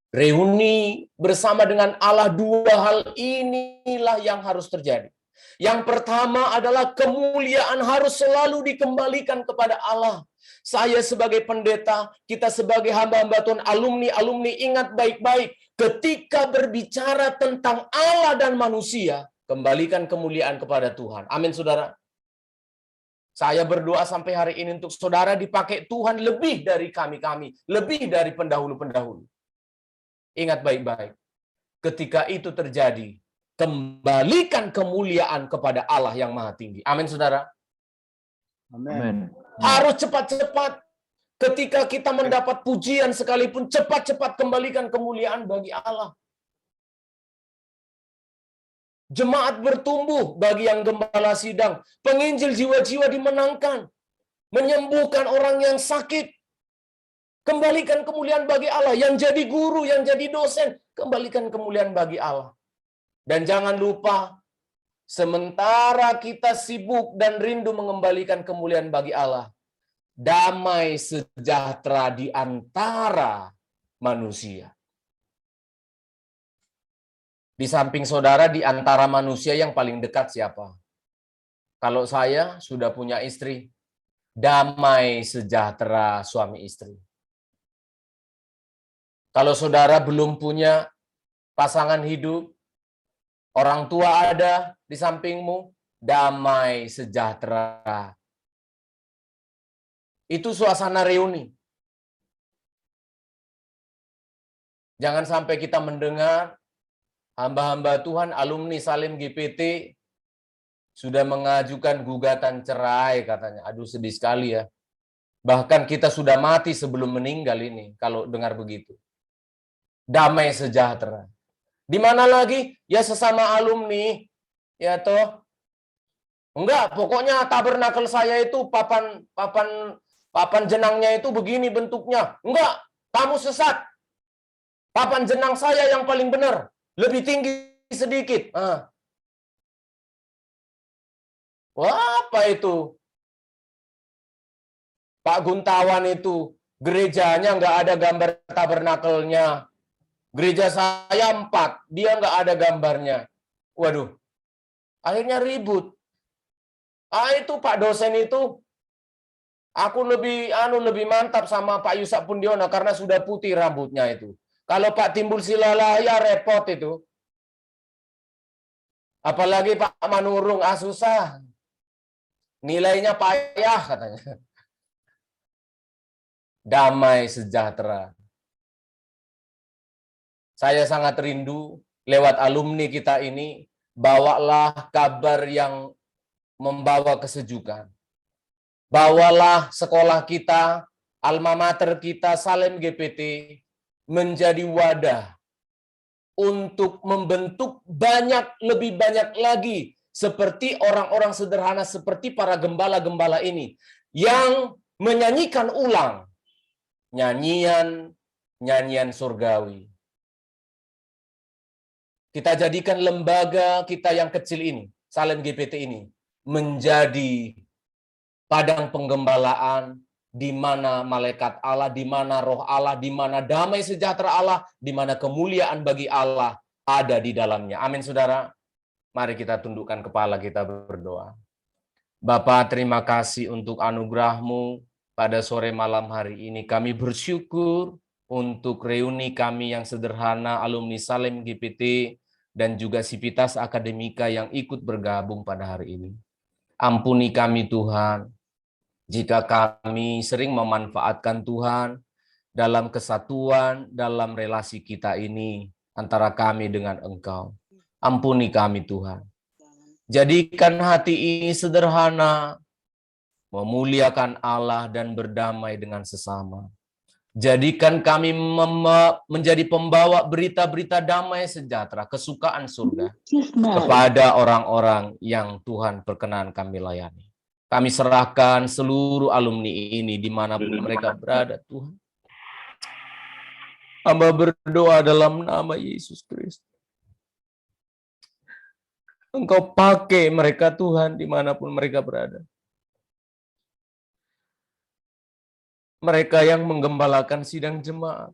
Reuni bersama dengan Allah, 2 hal inilah yang harus terjadi. Yang pertama adalah kemuliaan harus selalu dikembalikan kepada Allah. Saya sebagai pendeta, kita sebagai hamba-hamba Tuhan, alumni ingat baik-baik. Ketika berbicara tentang Allah dan manusia, kembalikan kemuliaan kepada Tuhan. Amin, saudara. Saya berdoa sampai hari ini untuk saudara dipakai Tuhan lebih dari kami, lebih dari pendahulu-pendahulu. Ingat baik-baik. Ketika itu terjadi, kembalikan kemuliaan kepada Allah yang maha tinggi. Amin, saudara. Amin. Harus cepat-cepat. Ketika kita mendapat pujian sekalipun, cepat-cepat kembalikan kemuliaan bagi Allah. Jemaat bertumbuh bagi yang gembala sidang. Penginjil jiwa-jiwa dimenangkan. Menyembuhkan orang yang sakit. Kembalikan kemuliaan bagi Allah. Yang jadi guru, yang jadi dosen, kembalikan kemuliaan bagi Allah. Dan jangan lupa, sementara kita sibuk dan rindu mengembalikan kemuliaan bagi Allah, damai sejahtera di antara manusia. Di samping saudara, di antara manusia yang paling dekat siapa? Kalau saya sudah punya istri, damai sejahtera suami istri. Kalau saudara belum punya pasangan hidup, orang tua ada di sampingmu, damai sejahtera. Itu suasana reuni. Jangan sampai kita mendengar hamba-hamba Tuhan, alumni Salim GPT, sudah mengajukan gugatan cerai katanya. Aduh, sedih sekali ya. Bahkan kita sudah mati sebelum meninggal ini, kalau dengar begitu. Damai sejahtera. Di mana lagi? Ya sesama alumni, ya toh. Enggak, pokoknya tabernakel saya itu papan jenangnya itu begini bentuknya. Enggak, kamu sesat. Papan jenang saya yang paling benar, lebih tinggi sedikit. Wah, apa itu? Pak Guntawan itu, gerejanya enggak ada gambar tabernakelnya. Gereja saya 4, dia nggak ada gambarnya. Waduh, akhirnya ribut. Itu Pak dosen itu, aku lebih mantap sama Pak Yusak Pundiono karena sudah putih rambutnya itu. Kalau Pak Timbul Silalaya repot itu. Apalagi Pak Manurung, susah. Nilainya payah katanya. Damai sejahtera. Saya sangat rindu lewat alumni kita ini, bawalah kabar yang membawa kesejukan. Bawalah sekolah kita, alma mater kita, Salim GPT, menjadi wadah untuk membentuk lebih banyak lagi seperti orang-orang sederhana, seperti para gembala-gembala ini, yang menyanyikan ulang nyanyian surgawi. Kita jadikan lembaga kita yang kecil ini, Salim GPT ini, menjadi padang penggembalaan di mana malaikat Allah, di mana roh Allah, di mana damai sejahtera Allah, di mana kemuliaan bagi Allah ada di dalamnya. Amin, saudara. Mari kita tundukkan kepala kita berdoa. Bapa, terima kasih untuk anugerah-Mu pada sore malam hari ini. Kami bersyukur untuk reuni kami yang sederhana, alumni Salem GPT, dan juga Sivitas Akademika yang ikut bergabung pada hari ini. Ampuni kami Tuhan, jika kami sering memanfaatkan Tuhan dalam kesatuan, dalam relasi kita ini, antara kami dengan Engkau. Ampuni kami Tuhan. Jadikan hati ini sederhana, memuliakan Allah dan berdamai dengan sesama. Jadikan kami menjadi pembawa berita-berita damai sejahtera, kesukaan surga kepada orang-orang yang Tuhan perkenan kami layani. Kami serahkan seluruh alumni ini dimanapun mereka berada, Tuhan. Hamba berdoa dalam nama Yesus Kristus. Engkau pakai mereka Tuhan dimanapun mereka berada. Mereka yang menggembalakan sidang jemaat.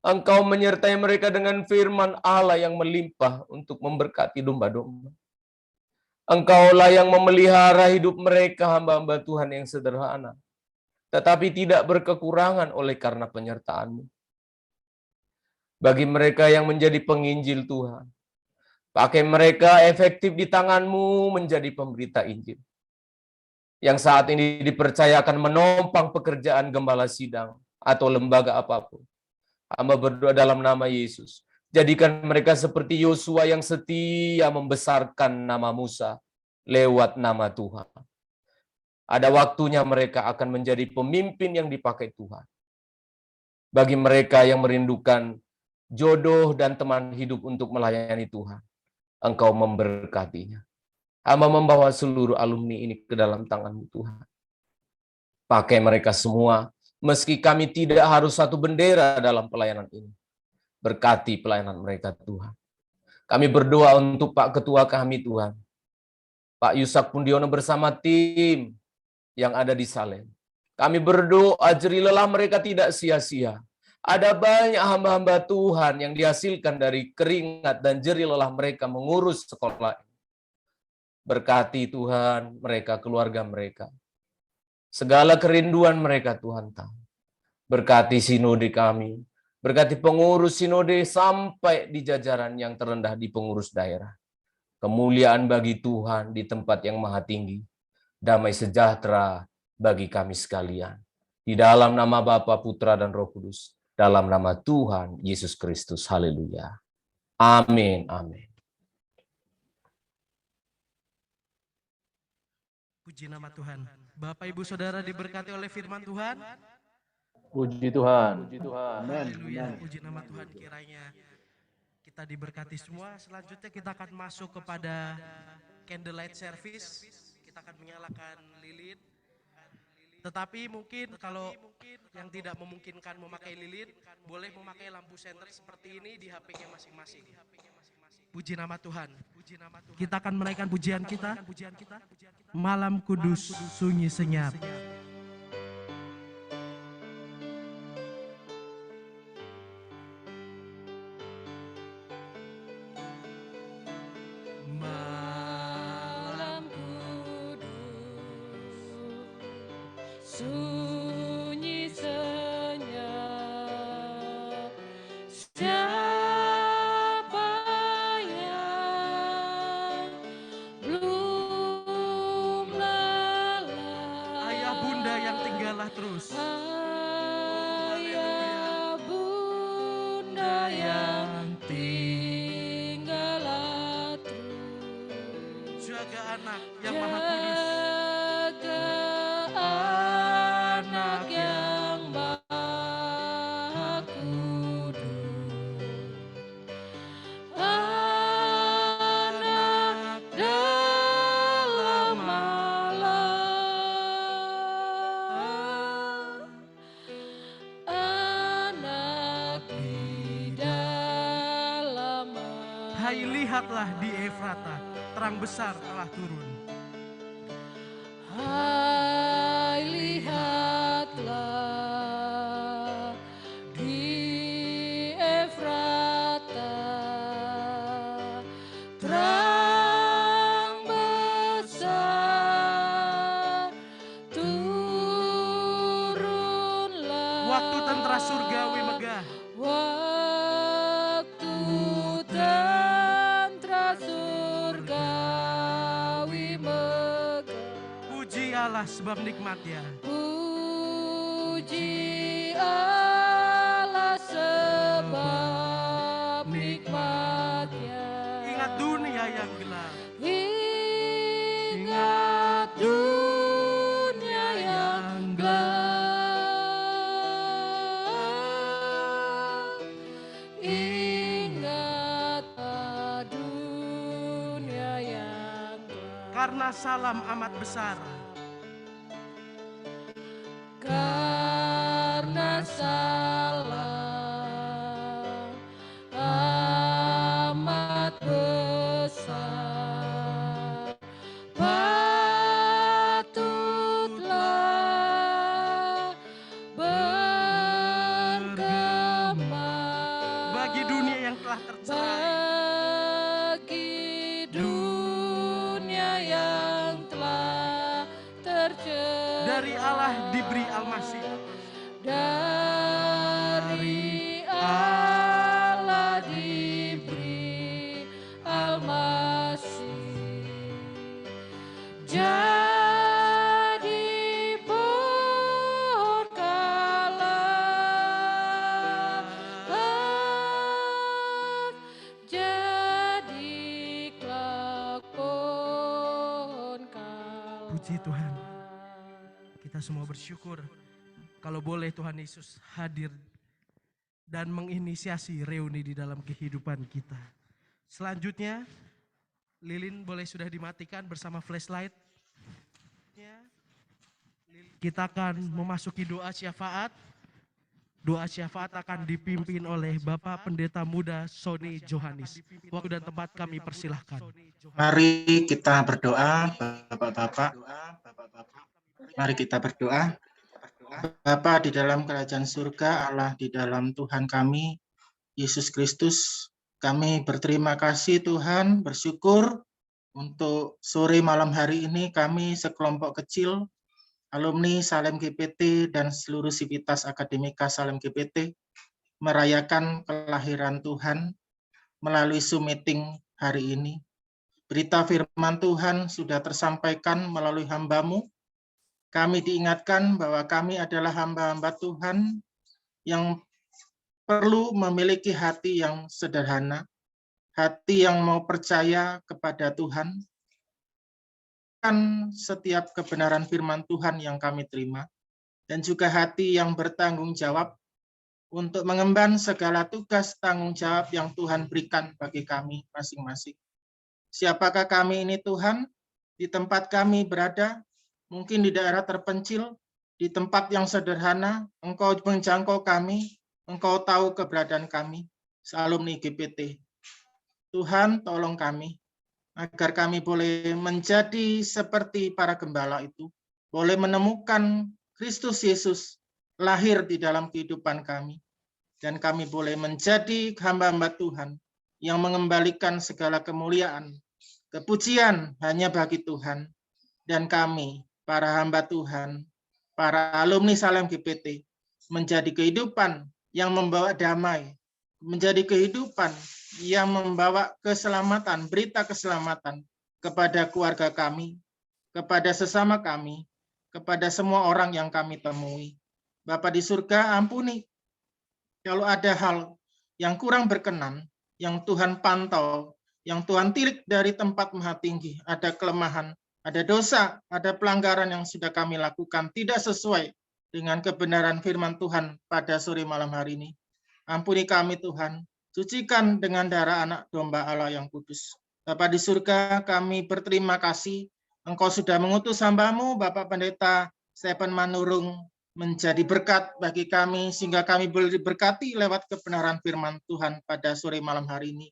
Engkau menyertai mereka dengan firman Allah yang melimpah untuk memberkati domba-domba. Engkaulah yang memelihara hidup mereka, hamba-hamba Tuhan yang sederhana, tetapi tidak berkekurangan oleh karena penyertaan-Mu. Bagi mereka yang menjadi penginjil Tuhan, pakai mereka efektif di tangan-Mu menjadi pemberita Injil. Yang saat ini dipercayakan menopang pekerjaan gembala sidang atau lembaga apapun. Hamba berdoa dalam nama Yesus. Jadikan mereka seperti Yosua yang setia membesarkan nama Musa lewat nama Tuhan. Ada waktunya mereka akan menjadi pemimpin yang dipakai Tuhan. Bagi mereka yang merindukan jodoh dan teman hidup untuk melayani Tuhan, Engkau memberkatinya. Hamba membawa seluruh alumni ini ke dalam tangan-Mu Tuhan. Pakai mereka semua, meski kami tidak harus satu bendera dalam pelayanan ini. Berkati pelayanan mereka Tuhan. Kami berdoa untuk Pak Ketua kami Tuhan, Pak Yusak Pundiono bersama tim yang ada di Salem. Kami berdoa jeri lelah mereka tidak sia-sia. Ada banyak hamba-hamba Tuhan yang dihasilkan dari keringat dan jeri lelah mereka mengurus sekolah. Berkati Tuhan mereka, keluarga mereka. Segala kerinduan mereka Tuhan tahu. Berkati sinode kami. Berkati pengurus sinode sampai di jajaran yang terendah di pengurus daerah. Kemuliaan bagi Tuhan di tempat yang maha tinggi. Damai sejahtera bagi kami sekalian. Di dalam nama Bapa, Putra, dan Roh Kudus. Dalam nama Tuhan Yesus Kristus. Haleluya. Amin. Amin. Puji nama Tuhan. Bapak Ibu Saudara diberkati oleh firman Tuhan. Puji Tuhan. Puji Tuhan. Haleluya. Puji nama Tuhan, kiranya kita diberkati semua. Selanjutnya kita akan masuk kepada candlelight service. Kita akan menyalakan lilin. Tetapi mungkin kalau yang tidak memungkinkan memakai lilin, boleh memakai lampu senter seperti ini di HP-nya masing-masing. Puji nama Tuhan. Kita akan menaikkan pujian kita. Malam kudus sunyi senyap. Malam kudus sunyi senyap. Siapa yang belum lelah? Ayah bunda yang tinggallah terus. Ayah bunda yang tinggallah terus. Jaga anak yang maha kudus. Jaga anak yang maha kudus. Anak dalam malam, anak di dalam malam. Hai, lihatlah di Efrata, terang besar telah turun. Hai, lihatlah di Efrata, terang Allah sebab nikmatnya. Puji Allah sebab nikmatnya. Ingat dunia yang gelap. Ingat dunia yang gelap. Ingat dunia yang gelap. Karena salam amat besar. Karena salam amat besar, patutlah bergema Bagi dunia yang telah tercerai. bagi dunia yang telah tercerai. Dari Allah diberi Al-Masih. Dari Allah diberi Al-Masih, jadi pohon kalah, jadilah pohon kalah. Puji Tuhan. Kita semua bersyukur kalau boleh Tuhan Yesus hadir dan menginisiasi reuni di dalam kehidupan kita. Selanjutnya, lilin boleh sudah dimatikan bersama flashlight. Kita akan memasuki doa syafaat. Doa syafaat akan dipimpin oleh Bapak Pendeta Muda Sony Johanis. Waktu dan tempat kami persilahkan. Mari kita berdoa, Bapak-bapak. Mari kita berdoa. Bapa di dalam kerajaan surga, Allah di dalam Tuhan kami, Yesus Kristus, kami berterima kasih Tuhan, bersyukur untuk sore malam hari ini kami sekelompok kecil, alumni Salem GPT dan seluruh sivitas akademika Salem GPT, merayakan kelahiran Tuhan melalui Zoom meeting hari ini. Berita firman Tuhan sudah tersampaikan melalui hamba-Mu. Kami diingatkan bahwa kami adalah hamba-hamba Tuhan yang perlu memiliki hati yang sederhana, hati yang mau percaya kepada Tuhan, kan setiap kebenaran firman Tuhan yang kami terima, dan juga hati yang bertanggung jawab untuk mengemban segala tugas tanggung jawab yang Tuhan berikan bagi kami masing-masing. Siapakah kami ini Tuhan? Di tempat kami berada, mungkin di daerah terpencil, di tempat yang sederhana, Engkau menjangkau kami, Engkau tahu keberadaan kami, alumni GPT. Tuhan, tolong kami, agar kami boleh menjadi seperti para gembala itu, boleh menemukan Kristus Yesus lahir di dalam kehidupan kami, dan kami boleh menjadi hamba-hamba Tuhan yang mengembalikan segala kemuliaan, kepujian hanya bagi Tuhan, dan kami, para hamba Tuhan, para alumni Salem GPT, menjadi kehidupan yang membawa damai, menjadi kehidupan yang membawa keselamatan, berita keselamatan kepada keluarga kami, kepada sesama kami, kepada semua orang yang kami temui. Bapa di surga, ampuni kalau ada hal yang kurang berkenan, yang Tuhan pantau, yang Tuhan tilik dari tempat maha tinggi, ada kelemahan, ada dosa, ada pelanggaran yang sudah kami lakukan, tidak sesuai dengan kebenaran firman Tuhan pada sore malam hari ini. Ampuni kami Tuhan, sucikan dengan darah anak domba Allah yang kudus. Bapa di surga, kami berterima kasih, Engkau sudah mengutus hamba-Mu, Bapak Pendeta Stephen Manurung, menjadi berkat bagi kami, sehingga kami boleh diberkati lewat kebenaran firman Tuhan pada sore malam hari ini.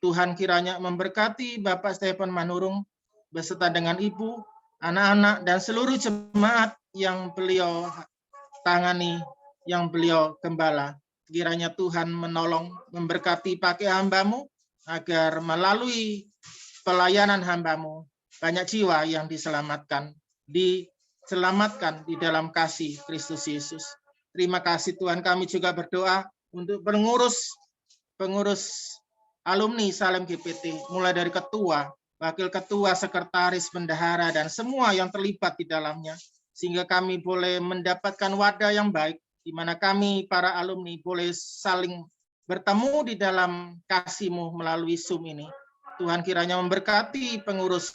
Tuhan kiranya memberkati Bapak Stephen Manurung, beserta dengan ibu, anak-anak, dan seluruh jemaat yang beliau tangani, yang beliau gembala. Kiranya Tuhan menolong, memberkati pakai hamba-Mu, agar melalui pelayanan hamba-Mu, banyak jiwa yang diselamatkan di dalam kasih Kristus Yesus. Terima kasih Tuhan, kami juga berdoa untuk pengurus alumni Salem GPT, mulai dari ketua, wakil ketua, sekretaris, bendahara, dan semua yang terlibat di dalamnya, sehingga kami boleh mendapatkan wadah yang baik, di mana kami para alumni boleh saling bertemu di dalam kasih-Mu melalui Zoom ini. Tuhan kiranya memberkati pengurus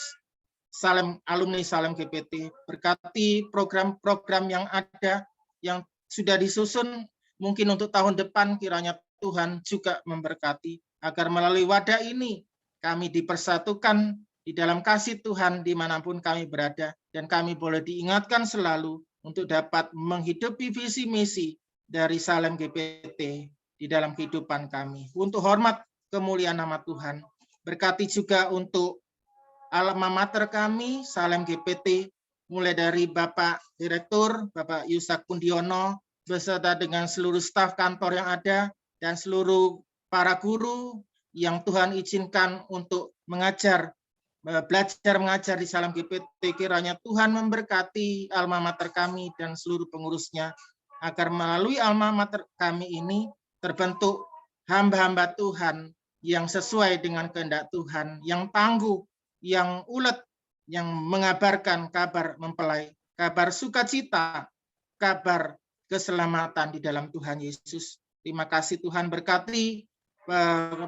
alumni Salem GPT, berkati program-program yang ada, yang sudah disusun, mungkin untuk tahun depan kiranya Tuhan juga memberkati, agar melalui wadah ini kami dipersatukan di dalam kasih Tuhan dimanapun kami berada, dan kami boleh diingatkan selalu untuk dapat menghidupi visi misi dari Salem GPT di dalam kehidupan kami. Untuk hormat kemuliaan nama Tuhan, berkati juga untuk alma mater kami, Salem GPT, mulai dari Bapak Direktur, Bapak Yusak Pundiono, beserta dengan seluruh staf kantor yang ada, dan seluruh para guru yang Tuhan izinkan untuk belajar mengajar di Salem GPT. Kiranya Tuhan memberkati alma mater kami dan seluruh pengurusnya, agar melalui alma mater kami ini terbentuk hamba-hamba Tuhan yang sesuai dengan kehendak Tuhan, yang tangguh, yang ulet, yang mengabarkan kabar mempelai, kabar sukacita, kabar keselamatan di dalam Tuhan Yesus. Terima kasih Tuhan, berkati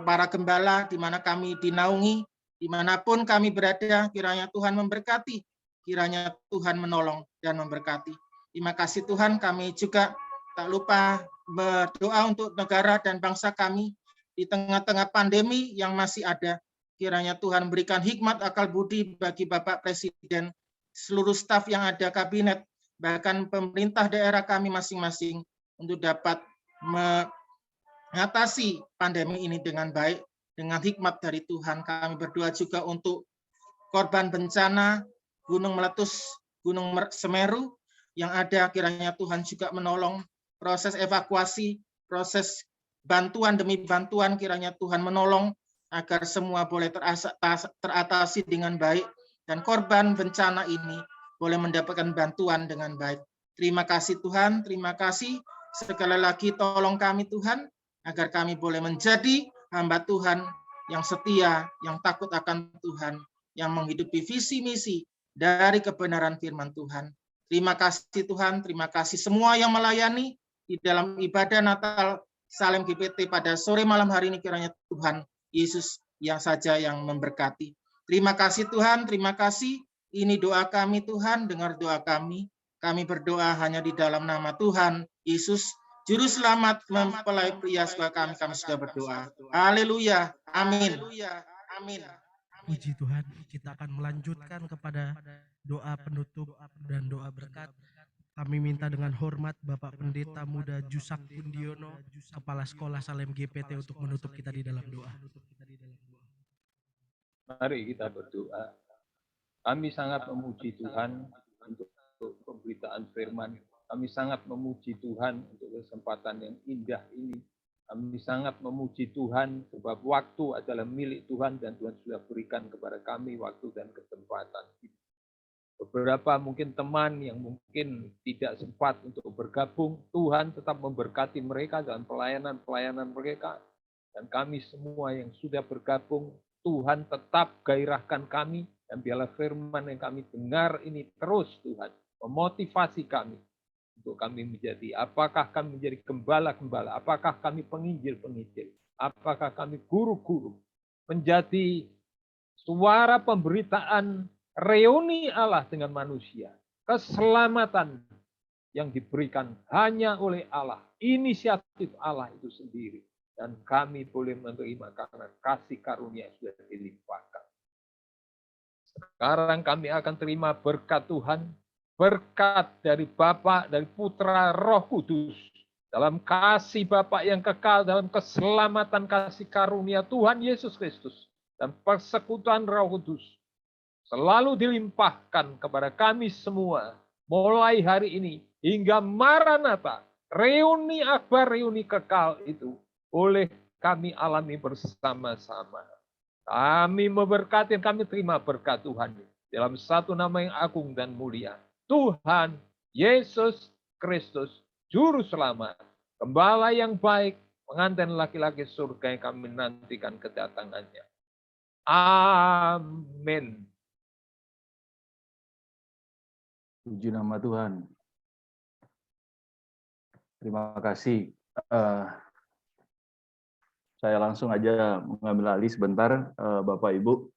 para gembala di mana kami dinaungi, dimanapun kami berada, kiranya Tuhan memberkati, kiranya Tuhan menolong dan memberkati. Terima kasih Tuhan, kami juga tak lupa berdoa untuk negara dan bangsa kami di tengah-tengah pandemi yang masih ada. Kiranya Tuhan berikan hikmat akal budi bagi Bapak Presiden, seluruh staf yang ada, kabinet, bahkan pemerintah daerah kami masing-masing, untuk dapat mengatasi pandemi ini dengan baik, dengan hikmat dari Tuhan. Kami berdoa juga untuk korban bencana gunung meletus, Gunung Semeru yang ada, kiranya Tuhan juga menolong proses evakuasi, proses bantuan demi bantuan, kiranya Tuhan menolong agar semua boleh teratasi dengan baik, dan korban bencana ini boleh mendapatkan bantuan dengan baik. Terima kasih Tuhan, terima kasih. Sekali lagi tolong kami Tuhan, agar kami boleh menjadi hamba Tuhan yang setia, yang takut akan Tuhan, yang menghidupi visi misi dari kebenaran firman Tuhan. Terima kasih Tuhan, terima kasih semua yang melayani di dalam ibadah Natal Salem GPT pada sore malam hari ini, kiranya Tuhan Yesus yang saja yang memberkati. Terima kasih Tuhan, terima kasih. Ini doa kami Tuhan, dengar doa kami. Kami berdoa hanya di dalam nama Tuhan Yesus, Juru Selamat mempelai pria suka kami sudah berdoa. Haleluya, amin. Amin. Puji Tuhan, kita akan melanjutkan kepada doa penutup dan doa berkat. Kami minta dengan hormat Bapak Pendeta Muda Yusak Pundiono, Kepala Sekolah Salem GPT, untuk menutup kita di dalam doa. Mari kita berdoa. Kami sangat memuji Tuhan untuk pemberitaan firman. Kami sangat memuji Tuhan untuk kesempatan yang indah ini. Kami sangat memuji Tuhan sebab waktu adalah milik Tuhan, dan Tuhan sudah berikan kepada kami waktu dan kesempatan. Beberapa mungkin teman yang mungkin tidak sempat untuk bergabung, Tuhan tetap memberkati mereka dalam pelayanan-pelayanan mereka. Dan kami semua yang sudah bergabung, Tuhan tetap gairahkan kami, dan biarlah firman yang kami dengar ini terus Tuhan memotivasi kami untuk kami menjadi, apakah kami menjadi gembala-gembala, apakah kami penginjil-penginjil, apakah kami guru-guru, menjadi suara pemberitaan reuni Allah dengan manusia, keselamatan yang diberikan hanya oleh Allah, inisiatif Allah itu sendiri, dan kami boleh menerima karena kasih karunia yang sudah dilimpahkan. Sekarang kami akan terima berkat Tuhan, berkat dari Bapa, dari Putra, Roh Kudus, dalam kasih Bapa yang kekal, dalam keselamatan kasih karunia Tuhan Yesus Kristus, dan persekutuan Roh Kudus selalu dilimpahkan kepada kami semua, mulai hari ini hingga Maranatha, reuni akbar, reuni kekal itu boleh kami alami bersama-sama. Kami memberkati, kami terima berkat Tuhan dalam satu nama yang agung dan mulia, Tuhan Yesus Kristus, Juru Selamat, Gembala yang baik, pengantin laki-laki surga yang kami nantikan kedatangannya. Amin. Puji nama Tuhan. Terima kasih. Saya langsung aja mengambil alih sebentar, Bapak Ibu.